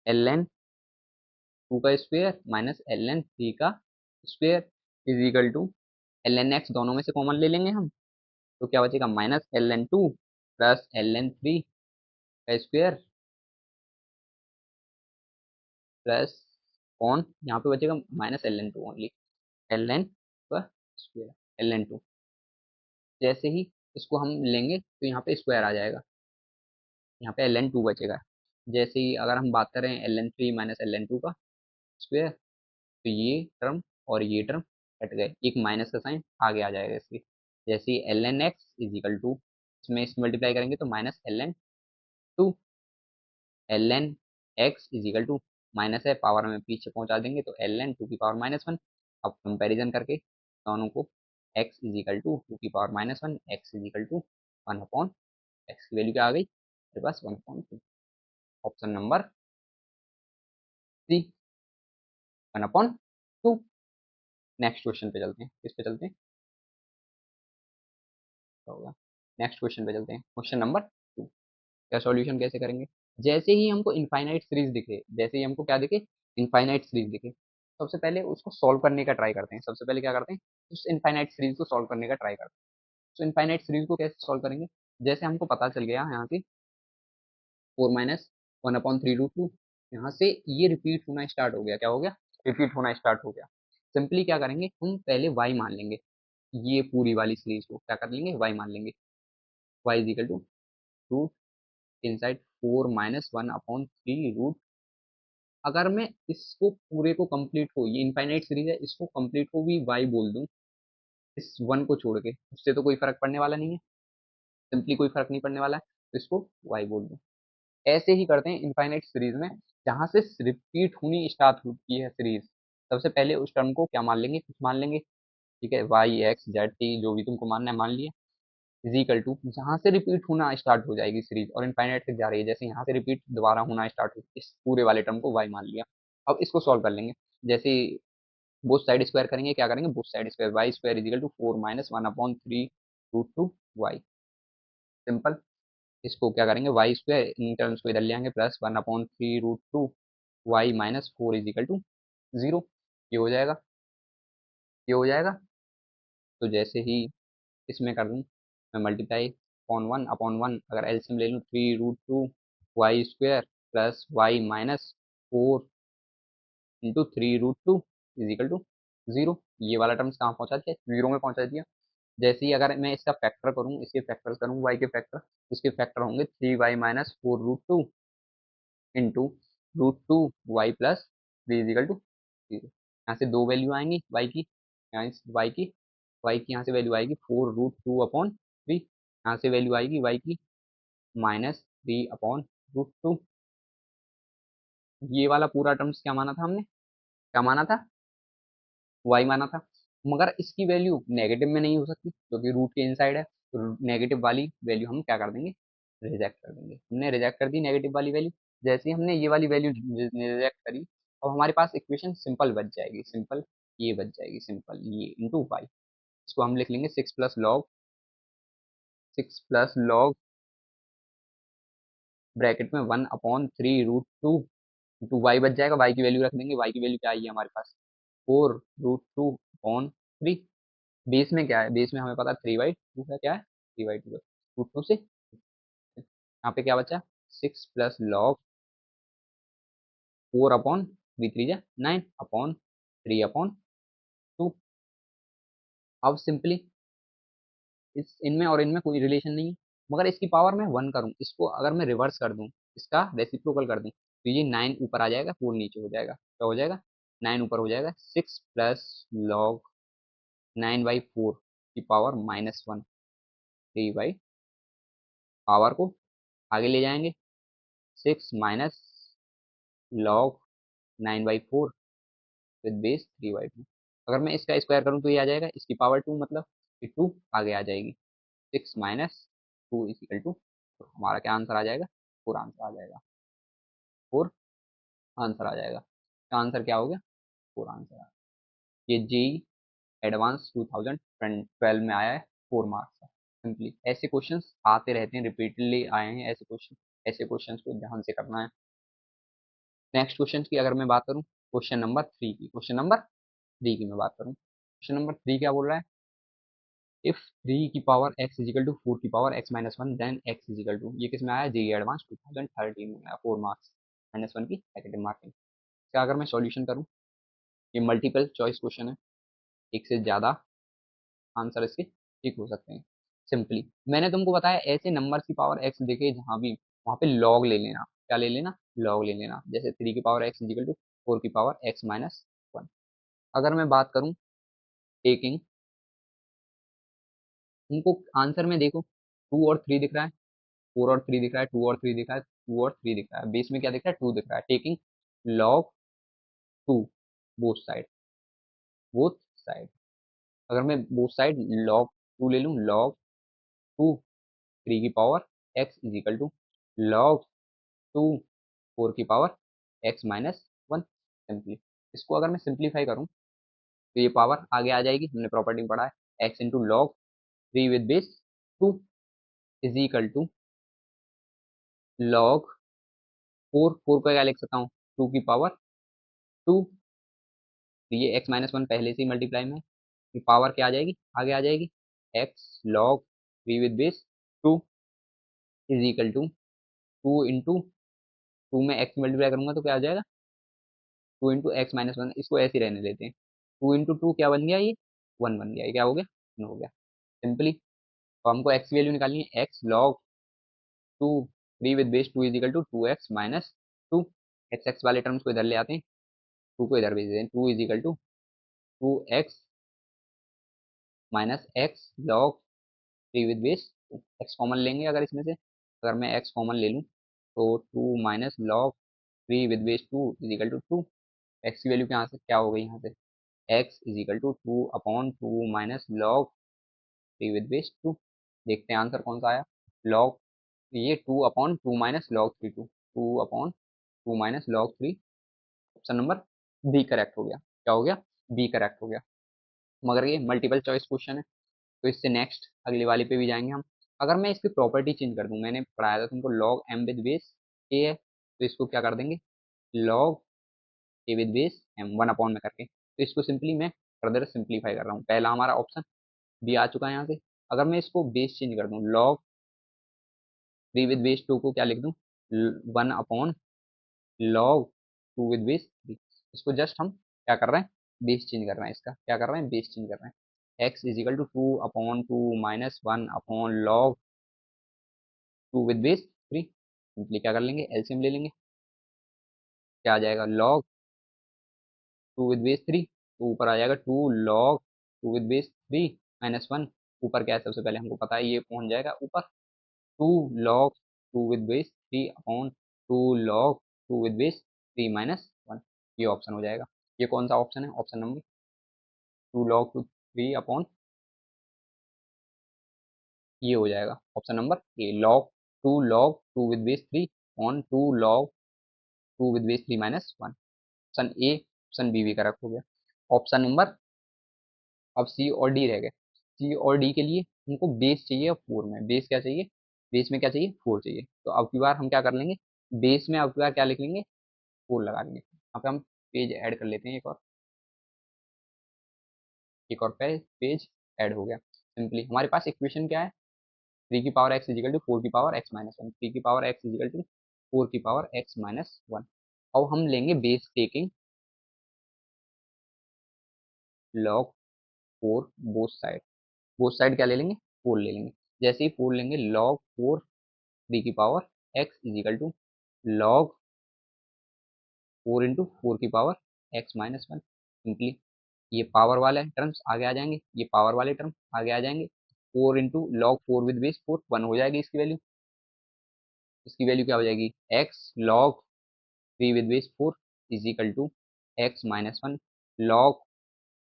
एल एन टू का square minus l n three का square is equal to l N x दोनों में से कॉमन ले लेंगे हम, तो क्या बचेगा, minus l n two plus l n three का स्क्वायर प्लस कौन यहाँ पे बचेगा minus l n two only, l n का स्क्वायर, एल एन टू। जैसे ही इसको हम लेंगे तो यहाँ पे स्क्वायर आ जाएगा, यहाँ पे एल एन टू बचेगा। जैसे ही अगर हम बात करें l n three minus l n two का स्क्वायर, तो ये टर्म और ये टर्म कट गए, एक माइनस का साइन आगे आ जाएगा इसके। जैसे ही l N x is equal to, इसमें इस मल्टीप्लाई करेंगे तो minus l n two, l N x is equal to minus है, पावर में पीछे पहुंचा देंगे तो एल एन टू की पावर माइनस वन। अब कंपेरिजन करके दोनों को, x is equal to two की power minus one, x is equal to one upon, x की वैल्यू क्या आ गई मेरे पास, one upon two. Option number c, one upon two. Next question पे चलते हैं, किस पे चलते हैं, क्या होगा, नेक्स्ट क्वेश्चन पे चलते हैं, क्वेश्चन नंबर टू। क्या सॉल्यूशन कैसे करेंगे, जैसे ही हमको इनफाइनाइट सीरीज दिखे, जैसे ही हमको क्या दिखे, इनफाइनाइट सीरीज दिखे, सबसे पहले उसको सॉल्व करने का ट्राई करते हैं। सबसे पहले क्या करते हैं, उस इनफाइनाइट सीरीज को सॉल्व करने का ट्राई करते हैं। तो इनफाइनाइट सीरीज को कैसे सॉल्व करेंगे, जैसे हमको पता चल गया यहाँ से 4 - 1/3√2, यहाँ से ये रिपीट होना स्टार्ट हो गया, क्या हो गया, रिपीट होना स्टार्ट हो गया। सिंपली क्या करेंगे, हम पहले y मान लेंगे, ये पूरी वाली सीरीज को क्या कर लेंगे, y मान लेंगे। y is equal to root inside 4 - 1/3 root. अगर मैं इसको पूरे को कंप्लीट को, ये इनफाइनाइट सीरीज है, इसको कंप्लीट को भी y बोल दूं, इस वन को छोड़ के, उससे तो कोई फर्क पड़ने वाला नहीं है, सिंपली कोई फर्क नहीं पड़ने वाला है, तो इसको y बोल दूं। ऐसे ही करते हैं इनफाइनाइट सीरीज में, जहां से रिपीट होनी स्टार्ट होती है सीरीज, सबसे पहले उस टर्म को क्या मान लेंगे, कुछ मान लेंगे, ठीक है, वाई एक्स जेड टी जो भी तुमको मानना है मान लिया, इज इक्वल टू जहां से रिपीट होना स्टार्ट हो जाएगी सीरीज और इनफाइनाइट तक जा रही है, जैसे यहाँ से रिपीट दोबारा होना स्टार्ट हो, इस पूरे वाले टर्म को वाई मान लिया। अब इसको सॉल्व कर लेंगे, जैसे बोथ साइड स्क्वायर करेंगे, क्या करेंगे, both side square, y square is equal to 4 - 1/3√2 y. Simple. इसको क्या करेंगे, वाई स्क्वायर इन टर्म्स को इधर ले आएंगे, plus 1/3√2 y - 4 is equal to 0। ये हो जाएगा, ये हो जाएगा। तो जैसे ही इसमें कर दूँ मैं मल्टीप्लाई अपॉन 1/1, अगर एलसीएम ले लूँ 3√2 y² plus y - 4 × 3√2 is equal to 0। ये वाला टर्म्स कहाँ पहुंचा दिया, 0 में पहुंचा दिया। जैसे ही अगर मैं इसका फैक्टर करूँ, इसके फैक्टर करूँ y के फैक्टर, इसके फैक्टर होंगे 3y - 4√2 into √2 y plus 3 is equal to 0। यहाँ से दो वैल्यू आएंगी y की, यहाँ y की यहाँ से वैल्यू आएगी 4√2/3, यहाँ से वैल्यू आएगी y की -3/√2। ये वाला पूरा टर्म्स क्या माना था हमने, क्या माना था, y माना था। मगर इसकी वैल्यू नेगेटिव में नहीं हो सकती क्योंकि रूट के इनसाइड है, तो नेगेटिव वाली वैल्यू हम क्या कर देंगे, रिजेक्ट कर देंगे। हमने रिजेक्ट कर दी नेगेटिव वाली वैल्यू। जैसे ही हमने ये वाली वैल्यू रिजेक्ट करी, अब हमारे पास इक्वेशन सिंपल बच जाएगी, सिंपल ये बच जाएगी, सिंपल ये इंटू वाई। इसको हम लिख लेंगे 6 + log ब्रैकेट में 1/3√2 इंटू वाई बच जाएगा, वाई की वैल्यू रख देंगे, वाई की वैल्यू क्या आई है हमारे पास, 4√2/3। बेस में क्या है, बेस में हमें पता 3/2 है, क्या है 3/2 है, √2 से यहाँ पे क्या बचा, 6 + log 4/3 9/3/2। अब सिंपली इस इनमें और इनमें कोई रिलेशन नहीं है, मगर इसकी पावर मैं 1 करूँ, इसको अगर मैं रिवर्स कर दूँ, इसका रेसिप्रोकल कर दूँ, तो ये 9 ऊपर आ जाएगा, 4 नीचे हो जाएगा, क्या हो जाएगा, 9 ऊपर हो जाएगा, 6 + log 9/4 की पावर -1, 3/, पावर को आगे ले जाएंगे, 6 - log 9/4 विद बेस 3/2। अगर मैं इसका स्क्वायर करूँ तो ये आ जाएगा, इसकी पावर 2, मतलब कि 2 आगे आ जाएगी, 6 - 2 इज इक्वल टू, हमारा क्या आंसर आ जाएगा, 4 आंसर आ जाएगा, 4 आंसर आ जाएगा। इसका आंसर क्या हो गया, 4 आंसर आ। ये जेई एडवांस 2012 में आया है, 4 मार्क्स का। सिंपली ऐसे क्वेश्चंस आते रहते हैं, रिपीटेडली आए हैं ऐसे क्वेश्चन, ऐसे क्वेश्चंस को ध्यान से करना है। नेक्स्ट क्वेश्चन की अगर मैं बात करूं, क्वेश्चन नंबर 3 की, क्वेश्चन नंबर 3 की मैं बात करूं, क्वेश्चन नंबर 3 क्या बोल रहा है, इफ 3 की power x is equal to 4 की power x - 1 then x is equal to, ये किस में आया, जेई एडवांस 2013 में आया, 4 मार्क्स, -1 की नेगेटिव मार्किंग। इसका अगर मैं सॉल्यूशन करूं, ये मल्टीपल चॉइस क्वेश्चन है, एक से ज्यादा आंसर इसके ठीक हो सकते हैं। सिंपली मैंने तुमको बताया ऐसे नंबर की पावर एक्स देखे जहां भी, वहां पे लॉग ले लेना, क्या ले लेना, लॉग ले लेना, जैसे 3 की पावर एक्स इजिकल टू 4 की पावर x - 1। अगर मैं बात करूं टेकिंग, तुमको आंसर में देखो 2 और 3 दिख रहा है, 4 और 3 दिख रहा है, 2 और 3 दिख रहा है, 2 और 3 दिख रहा है, बेस में क्या दिख रहा है, 2 दिख रहा है, taking log 2 both side, both side. अगर मैं बोथ साइड लॉग 2 ले लूं, लॉग 2 3 की power x is equal to log 2 4 की पावर x - 1। सिंपली इसको अगर मैं सिंप्लीफाई करूं तो ये पावर आगे आ जाएगी, हमने प्रॉपर्टी में पढ़ा है, x into log 3 with base 2 is equal to log four four को क्या लिख सकता हूँ, टू की पावर टू। तो ये x माइनस वन पहले से ही मल्टीप्लाई में है, पावर क्या आ जाएगी, आगे आ जाएगी, x log three with base two is equal to two into two में x मल्टीप्लाई करूंगा तो क्या आ जाएगा, two into x minus one, इसको ऐसे ही रहने देते हैं, टू इंटू टू क्या बन गया, ये वन बन गया, ये क्या हो गया, वन हो गया सिंपली। तो हमको x की वैल्यू निकालनी है, x log two three with base two is equal to two x minus two, x x वाले टर्म्स को इधर ले आते हैं, टू को इधर भेज देते हैं, two is equal to two x minus x log three with base, x common लेंगे अगर इसमें से, अगर मैं एक्स कॉमन ले लूँ तो two minus log three with base two is equal to two, x की वैल्यू यहाँ से क्या हो गई, यहाँ से x is equal to two upon two minus log three with base two. देखते हैं आंसर कौन सा आया, लॉग, ये two upon two minus log three, two upon two minus log three, option number b correct हो गया, क्या हो गया, बी करेक्ट हो गया। मगर ये मल्टीपल चॉइस क्वेश्चन है, तो इससे नेक्स्ट अगली वाली पे भी जाएंगे हम। अगर मैं इसकी प्रॉपर्टी चेंज कर दूं, मैंने पढ़ाया था तुमको log M with base A है, तो इसको क्या कर देंगे, log A with base M one upon में करके, तो इसको सिंपली मैं फर्दर सिंप्लीफाई कर रहा हूँ, पहला हमारा ऑप्शन बी आ चुका है यहाँ से। अगर मैं इसको बेस चेंज कर दूं, log three with base two को क्या लिख दूं, one upon log two with base three, इसको जस्ट हम क्या कर रहे हैं, बेस चेंज कर रहे हैं, इसका क्या कर रहे हैं, बेस चेंज कर रहे हैं, x is equal to two upon two minus one upon log two with base three, simply क्या कर लेंगे, एलसीएम ले लेंगे, क्या आ जाएगा, log two with base three, तो ऊपर आ जाएगा two log two with base three minus one, ऊपर क्या है सबसे पहले हमको पता है, ये पहुंच जाएगा ऊपर, two log two with base three upon two log two with base three minus one, ये ऑप्शन हो जाएगा। ये कौन सा ऑप्शन है, option number two log two three upon, ये हो जाएगा option number A, log two with base three on two log two with base three minus one, option A, option B भी करेक्ट हो गया। ऑप्शन नंबर, अब सी और D रह गए, सी और डी के लिए हमको बेस चाहिए, फोर में बेस क्या चाहिए, बेस में क्या चाहिए, फोर चाहिए, तो अब की बार हम क्या कर लेंगे, बेस में अब की बार क्या लिख लेंगे, फोर लगा लेंगे, यहाँ पे हम पेज ऐड कर लेते हैं, एक और पेज ऐड हो गया, सिंपली हमारे पास इक्वेशन क्या है, थ्री की power x is equal to four की power x minus one, three की power x is equal to four की पावर एक्स माइनस वन। अब हम लेंगे base taking log four both side क्या ले लेंगे, फोर ले लेंगे, जैसे ही फोर लेंगे लॉग फोर थ्री की power x is equal to log four into four की power x minus one, simply ये पावर वाले टर्म्स आगे आ जाएंगे, ये पावर वाले टर्म आगे आ जाएंगे, four into log four with base four, one हो जाएगी इसकी वैल्यू, इसकी वैल्यू क्या हो जाएगी, x log three with base four is equal to x minus one log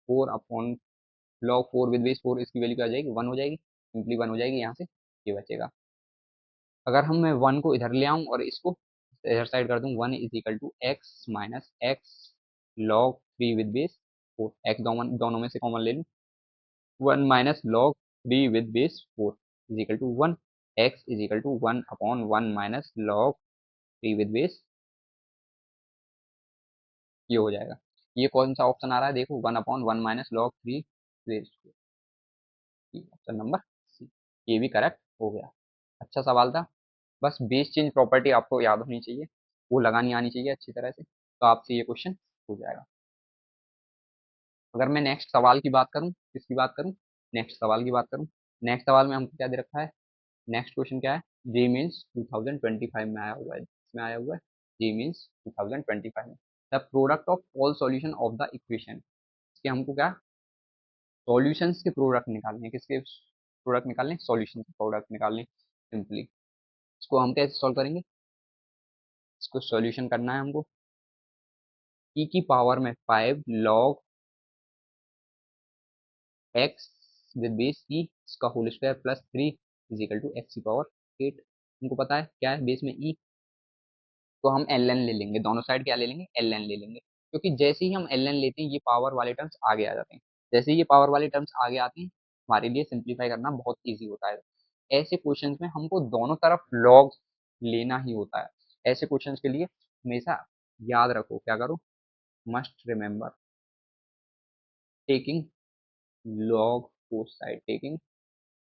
four upon log four with base four, इसकी वैल्यू क्या हो जाएगी, वन हो जाएगी, सिंपली वन हो जाएगी, यहाँ से ये बचेगा। अगर हम मैं वन को इधर ले आऊँ और इसको इधर साइड कर दूँ, one is equal to x minus x log three with base four, x दोनों में से कॉमन ले लूँ, one minus log three with base four is equal to one, x is equal to one upon one minus log three with base, ये हो जाएगा। ये कौन सा ऑप्शन आ रहा है, देखो one upon one minus log three base four, option number C, ये भी करेक्ट हो गया। अच्छा सवाल था, बस बेस चेंज प्रॉपर्टी आपको याद होनी चाहिए, वो लगानी आनी चाहिए अच्छी तरह से, तो आपसे ये क्वेश्चन हो जाएगा। अगर मैं नेक्स्ट सवाल की बात करूं, किसकी बात करूं, नेक्स्ट सवाल की बात करूं, नेक्स्ट सवाल में हमको क्या दे रखा है, नेक्स्ट क्वेश्चन क्या है, जे मीन्स 2025 में आया हुआ है, इसमें आया हुआ है जे मीन्स 2025 में, the product of all solution of the equation, इसके हमको क्या, सॉल्यूशंस के प्रोडक्ट निकालने हैं, किसके प्रोडक्ट निकालने, सॉल्यूशन के प्रोडक्ट निकालने, सिंपली इसको हम कैसे सॉल्व करेंगे, इसको सॉल्यूशन करना है हमको, ई की पावर में five log x with base e इसका whole square plus three is equal to x की पावर एट, हमको पता है क्या है बेस में ई, तो हम एल एन ले लेंगे, दोनों साइड क्या ले लेंगे, एल एन ले लेंगे, क्योंकि जैसे ही हम एल एन लेते हैं ये पावर वाले टर्म्स आगे आ जाते हैं, जैसे ही ये पावर वाले टर्म्स आगे आते हैं हमारे लिए सिंप्लीफाई करना बहुत ईजी होता है, ऐसे क्वेश्चंस में हमको दोनों तरफ लॉग लेना ही होता है, ऐसे क्वेश्चंस के लिए हमेशा याद रखो, क्या करो, must remember taking log both side, taking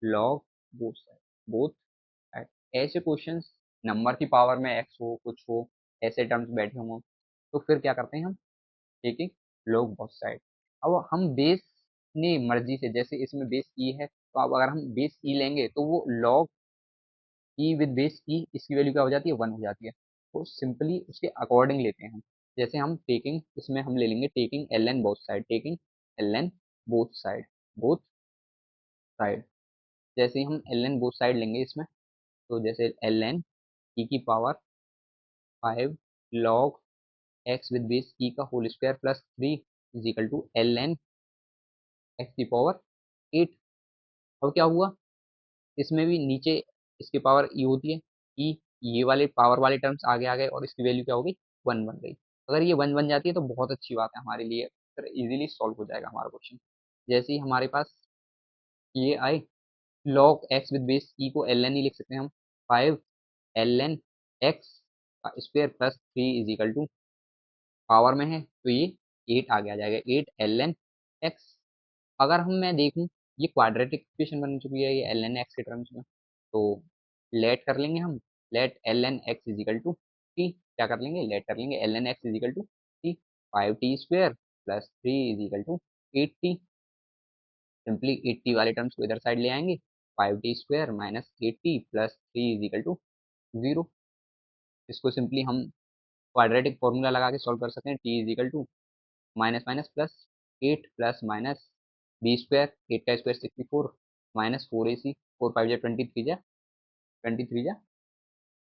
log both side, both side. ऐसे क्वेश्चंस नंबर की पावर में एक्स हो, कुछ हो, ऐसे टर्म्स बैठे हों, तो फिर क्या करते हैं हम, टेकिंग लॉग बोथ साइड। अब हम बेस ने मर्जी से, जैसे इसमें बेस ई है, तो अब अगर हम बेस ई लेंगे तो वो लॉग ई विद बेस ई, इसकी वैल्यू क्या हो जाती है, 1 हो जाती है। तो सिंपली उसके अकॉर्डिंग लेते हैं हम। जैसे हम टेकिंग, इसमें हम ले लेंगे taking L N both side, taking L N both side, both side. जैसे ही हम एल एन बोथ साइड लेंगे इसमें, तो जैसे एल एन ई की power 5 log x with base e का whole square plus 3 is equal to l N x की पावर 8। अब क्या हुआ, इसमें भी नीचे इसकी पावर ई होती है, ई, ये वाले पावर वाले टर्म्स आगे आ गए और इसकी वैल्यू क्या हो गई, 1 बन गई। अगर ये 1 बन जाती है तो बहुत अच्छी बात है हमारे लिए, फिर इजीली सॉल्व हो जाएगा हमारा क्वेश्चन। जैसे ही हमारे पास ये आए, log x with base e को एल एन ही लिख सकते हैं हम, 5 एल एन एक्स का square plus 3 is equal to, power में है तो ये 8 आगे आ जाएगा, 8 एल एन एक्स। अगर हम मैं देखूं, ये क्वाड्रेटिक इक्वेशन बन चुकी है ये एल एन एक्स के टर्म्स में, तो लेट कर लेंगे हम, let L N x is equal to t, क्या कर लेंगे, लेट कर लेंगे L N x is equal to t, 5t square plus 3 is equal to 8t। Simply 80 वाले टर्म्स को इधर साइड ले आएंगे, 5t square minus 8t plus 3 is equal to 0। इसको सिंपली हम क्वाड्रेटिक फॉर्मूला लगा के सॉल्व कर सकते हैं, t is equal to minus minus plus 8 plus minus b square, 8 का स्क्वायर 64 माइनस 4ac, 4 5 जा 23 जा, 23 जा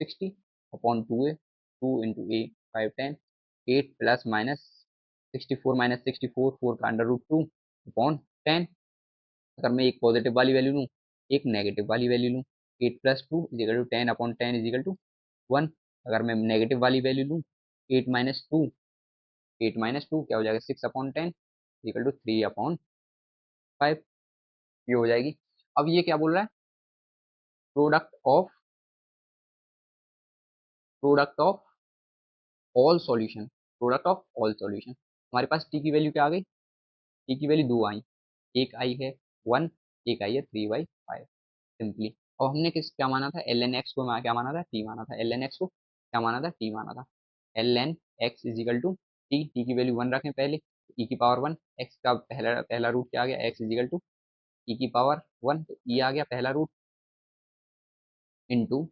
60 अपॉन 2a, 2 इंटू ए 5 10, 8 प्लस माइनस 64 माइनस 64, 4 का अंडर रूट 2 अपॉन 10। अगर मैं एक पॉजिटिव वाली वैल्यू लूँ, एक नेगेटिव वाली वैल्यू लूँ, 8 plus 2 is equal to 10 upon 10 is equal to 1। अगर मैं नेगेटिव वाली वैल्यू लूँ, 8 माइनस 2, 8 माइनस 2 क्या हो जाएगा, 6 अपॉन 10 इक्वल टू 3 अपॉन 5, ये हो जाएगी। अब ये क्या बोल रहा है, product of, product of all solution, product of all solution. हमारे पास टी की वैल्यू क्या आ गई, टी की वैल्यू 2 आई, एक आई है 1, एक आई है 3/5 सिंपली। और हमने किस क्या माना था, एल एन एक्स को क्या माना था, टी माना था, एल एन एक्स को क्या माना था, टी माना था। L N x is equal to t, t की वैल्यू 1 रखें पहले, ई की पावर 1, एक्स का पहला पहला रूट क्या आ गया, x is equal to e की पावर 1, तो ई आ गया पहला root into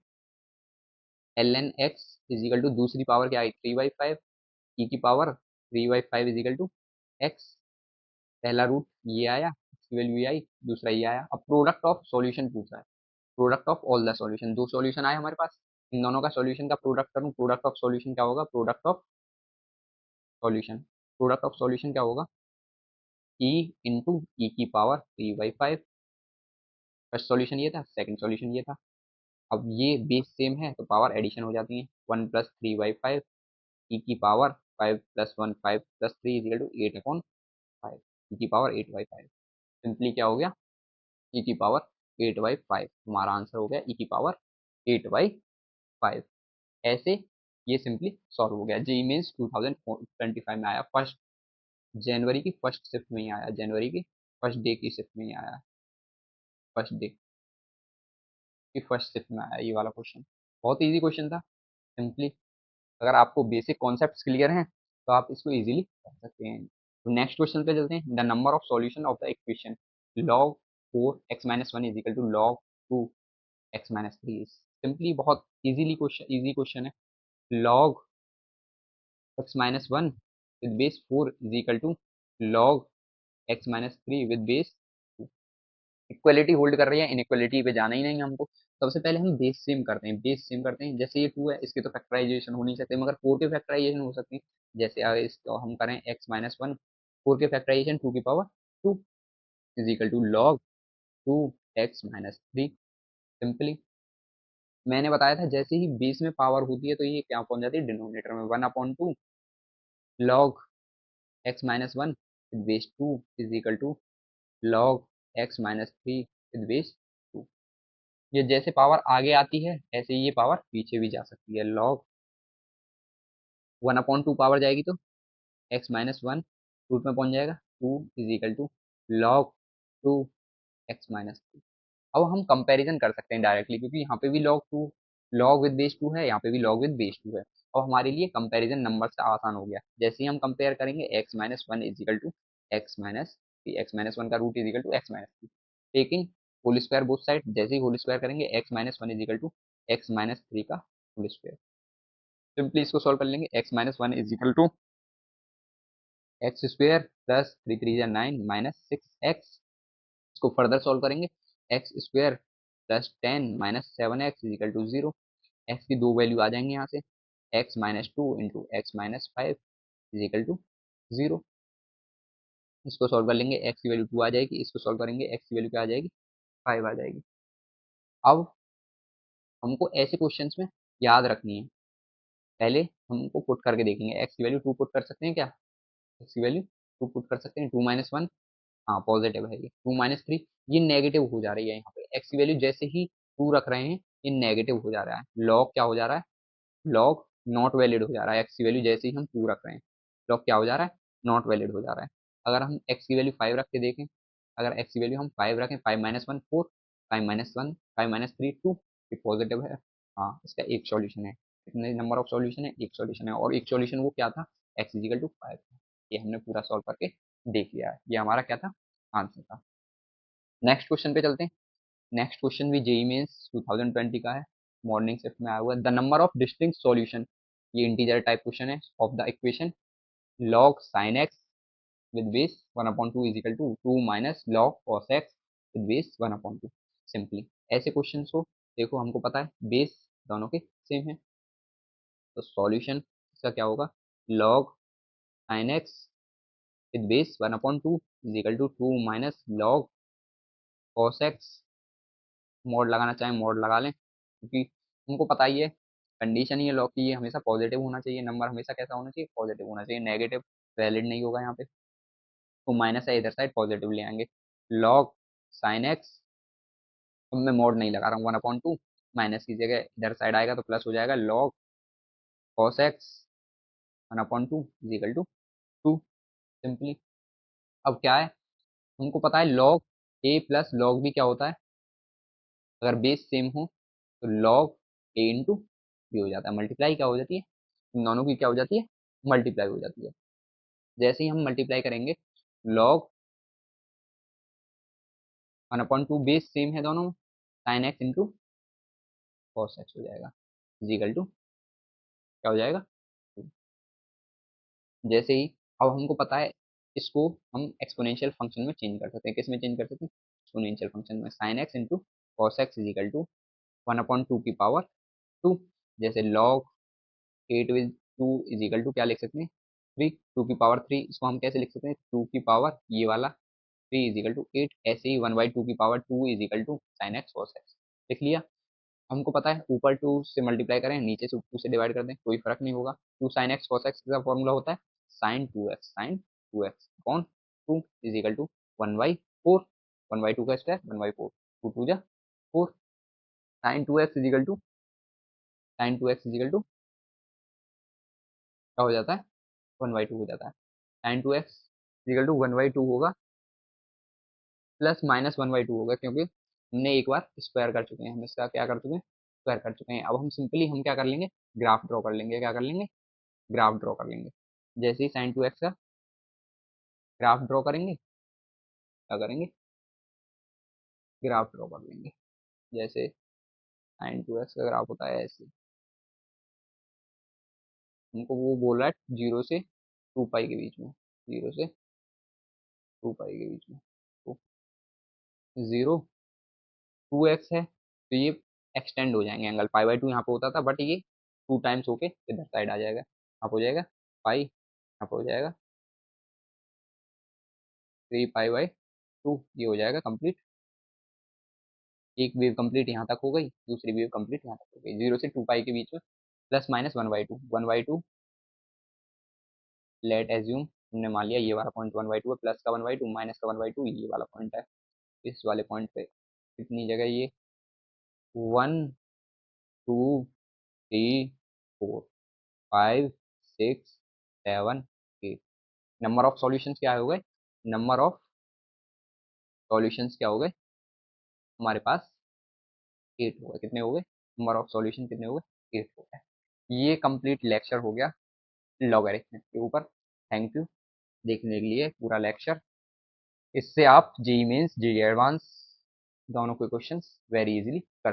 L N x is equal to दूसरी पावर क्या आई, 3/5, ई की power 3/5 is equal to x, पहला रूट ये आया, इसकी वैल्यू ये आई, दूसरा ये आया। अब प्रोडक्ट ऑफ सॉल्यूशन पूछा है, product of all the solution, दो सॉल्यूशन आए हमारे पास, इन दोनों का सॉल्यूशन का प्रोडक्ट करूं, प्रोडक्ट ऑफ सॉल्यूशन क्या होगा, product of solution, product of solution क्या होगा, ई इंटू ई की पावर 3/5। फर्स्ट सॉल्यूशन ये था, सेकंड सॉल्यूशन ये था। अब ये बेस सेम है तो पावर एडिशन हो जाती है, 1 प्लस 3/5, ई की power 5 plus 1 5 plus 3 is equal to 8 upon 5, e की पावर 8/5। सिंपली क्या हो गया, ई की पावर 8/5, हमारा आंसर हो गया ई की पावर 8/5। ऐसे ये सिंपली सॉल्व हो गया। जेई मेंस 2025 में आया, फर्स्ट जनवरी की फर्स्ट शिफ्ट में ही आया, जनवरी की फर्स्ट डे की शिफ्ट में ही आया, फर्स्ट डे की फर्स्ट शिफ्ट में आया ये वाला क्वेश्चन। बहुत इजी क्वेश्चन था सिंपली। अगर आपको बेसिक कॉन्सेप्ट्स क्लियर हैं तो आप इसको इजीली कर सकते हैं। तो नेक्स्ट क्वेश्चन पे चलते हैं, the number of solution of the equation log 4x-1 is equal to log 2x-3। Simply बहुत इजीली क्वेश्चन, इजी क्वेश्चन है। log x-1 with base 4 is equal to log x-3 with base 2। Equality hold कर रही है, inequality पे जाना ही नहीं हमको। सबसे पहले हम बेस सेम करते हैं, बेस सेम करते हैं। जैसे ये 2 है, इसके तो फैक्टराइजेशन हो नहीं सकते, मगर 4 के फैक्टराइजेशन हो सकते हैं। जैसे अगर इसको हम करें x-1, 4 के फैक्टराइजेशन 2 की power 2 is equal to log 2x-3। Simply मैंने बताया था, जैसे ही बेस में पावर होती है तो ये क्या पहुंच जाती है, डिनोमिनेटर में 1/2 log x-1 with base 2 is equal to log x-3 with base 2। ये जैसे पावर आगे आती है ऐसे ही ये पावर पीछे भी जा सकती है, log 1/2 पावर जाएगी तो x-1 रूट में पहुंच जाएगा, 2 is equal to log 2 x-2। अब हम कंपैरिजन कर सकते हैं डायरेक्टली, क्योंकि यहाँ पे भी log 2 log विद बेस 2 है, यहाँ पे भी log विद बेस 2 है। अब हमारे लिए कंपैरिजन नंबर से आसान हो गया। जैसे ही हम कंपेयर करेंगे x-1 is equal to x-1 का root is equal to x-3, taking whole square both side. जैसे ही होल स्क्वायर करेंगे x-1 is equal to x-3 का होल स्क्वायर। सिंपली इसको सॉल्व कर लेंगे। x-1 is equal to x square plus 3 3 9 minus 6x। इसको further solve करेंगे। X square plus 10 - 7x is equal to 0। X की दो वैल्यू आ जाएंगे यहाँ से, x-2 into x-5 is equal to 0। इसको सॉल्व कर लेंगे, एक्स की वैल्यू 2 आ जाएगी, इसको सॉल्व करेंगे, एक्स की वैल्यू क्या आ जाएगी, 5 आ जाएगी। अब हमको ऐसे क्वेश्चंस में याद रखनी है, पहले हमको पुट करके देखेंगे। एक्स की वैल्यू 2 पुट कर सकते हैं क्या, एक्स की वैल्यू 2 पुट कर सकते हैं। 2 - 1, हाँ पॉजिटिव है ये। 2 - 3 ये नेगेटिव हो जा रही है यहाँ पे। एक्स की वैल्यू जैसे ही 2 रख रहे हैं ये नेगेटिव हो जा रहा है। लॉग क्या हो जा रहा है, लॉग नॉट वैलिड हो जा रहा है। एक्स की वैल्यू जैसे ही हम 2 रख रहे हैं लॉग क्या हो जा रहा है, नॉट वैलिड हो जा रहा है। अगर हम एक्स की वैल्यू 5 रख के देखें, अगर एक्स की वैल्यू हम 5 रखें, 5 - 1 4, 5 - 1 5 - 3 2, ये पॉजिटिव है। हाँ इसका एक सॉल्यूशन है। कितने नंबर ऑफ सॉल्यूशन है, एक सॉल्यूशन है। और एक सॉल्यूशन वो क्या था, एक्स इजिकल टू 5। ये हमने पूरा सॉल्व करके देख लिया है। ये हमारा क्या था, आंसर था। नेक्स्ट क्वेश्चन पे चलते हैं। नेक्स्ट क्वेश्चन भी जेई मेंस 2020 का है, मॉर्निंग शिफ्ट में आया हुआ है। The number of distinct solution, ये इंटीजर टाइप क्वेश्चन है, of the equation log sin x with base 1/2 is equal to 2 minus log cos x with base 1/2। Simply ऐसे क्वेश्चन को देखो, हमको पता है बेस दोनों के सेम है, तो सॉल्यूशन इसका क्या होगा, log sin x with base 1/2 is equal to 2 minus log cos x। Mode लगाना चाहें मोड लगा लें, क्योंकि हमको पता ही है, कंडीशन ही है लॉग की, ये हमेशा पॉजिटिव होना चाहिए। नंबर हमेशा कैसा होना चाहिए, पॉजिटिव होना चाहिए, नेगेटिव वैलिड नहीं होगा यहाँ पे। तो माइनस है इधर साइड, पॉजिटिव ले आएंगे। लॉग साइन एक्स, अब मैं मोड नहीं लगा रहा हूँ, 1/2 माइनस की जगह इधर साइड आएगा तो प्लस हो जाएगा, log cos x 1/2 is equal to 2। Simply अब क्या है, हमको पता है log a plus log b क्या होता है, अगर बेस सेम हो तो लॉग ए इंटू बी हो जाता है। मल्टीप्लाई क्या हो जाती है, इन दोनों की क्या हो जाती है, मल्टीप्लाई हो जाती है। जैसे ही हम मल्टीप्लाई करेंगे, लॉग 1/2 बेस सेम है दोनों, sign x into cos x हो जाएगा, इज इक्वल टू क्या हो जाएगा, 2। जैसे ही अब हमको पता है, इसको हम एक्सपोनेंशियल फंक्शन में चेंज कर सकते हैं। किस में चेंज कर सकते हैं, एक्सपोनेंशियल फंक्शन में। Sine x into cos x is equal to 1/2 की पावर 2। जैसे log 8 with 2 is equal to क्या लिख सकते हैं, 3, 2 की पावर 3। इसको हम कैसे लिख सकते हैं, 2 की पावर ये वाला 3 इज इक्वल टू 8। ऐसे ही 1/2 की power 2 is equal to sine x cos x लिख लिया। हमको पता है ऊपर 2 से मल्टीप्लाई करें, नीचे से 2 से डिवाइड कर दें, कोई फर्क नहीं होगा। 2 साइन एक्स कॉस एक्स का फॉर्मूला होता है sine 2x upon 2 is equal to 1/4। 1/2 का स्क्वायर 1/4, 2 2 जा 4। Sine two x is equal to क्या हो जाता है, 1/2 हो जाता है। Sine 2x is equal to 1/2 होगा, प्लस माइनस 1/2 होगा, क्योंकि हमने एक बार स्क्वायर कर चुके हैं, हम इसका क्या कर चुके हैं, स्क्वायर कर चुके हैं। अब हम सिंपली हम क्या कर लेंगे, ग्राफ ड्रॉ कर लेंगे। क्या कर लेंगे, ग्राफ ड्रॉ कर लेंगे। जैसे ही साइन 2x का ग्राफ ड्रॉ करेंगे, क्या करेंगे, ग्राफ ड्रॉ कर लेंगे। जैसे साइन 2x का ग्राफ होता है ऐसे, हमको वो बोल रहा है 0 से 2 पाई के बीच में, 0 से 2 पाई के बीच में। तो 0 2x है, तो ये एक्सटेंड हो जाएंगे एंगल। पाई/2 यहाँ पे होता था, बट ये 2 टाइम्स होके इधर साइड आ जाएगा। यहाँ पे हो जाएगा पाई, यहाँ पे हो जाएगा 3 पाई/2, ये हो जाएगा कंप्लीट। एक वेव कंप्लीट यहाँ तक हो गई, दूसरी वेव कंप्लीट यहाँ तक हो गई, 0 से 2 पाई के बीच में। प्लस माइनस 1/2, 1/2 लेट एज्यूम, हमने मान लिया ये वाला पॉइंट 1/2 है, प्लस का 1/2 माइनस का 1/2 ये वाला पॉइंट है। इस वाले पॉइंट पे कितनी जगह, ये 1 2 3 4 5 6 7 8। नंबर ऑफ सॉल्यूशंस क्या हो गए, नंबर ऑफ सॉल्यूशंस क्या हो गए हमारे पास 8 हो गए। कितने हो गए, नंबर ऑफ सॉल्यूशन कितने हो गए, 8 हो गए। ये कंप्लीट लेक्चर हो गया लॉगरिथम के ऊपर। थैंक यू देखने के लिए पूरा लेक्चर। इससे आप जेई मेंस जेई एडवांस दोनों के क्वेश्चंस वेरी इजीली कर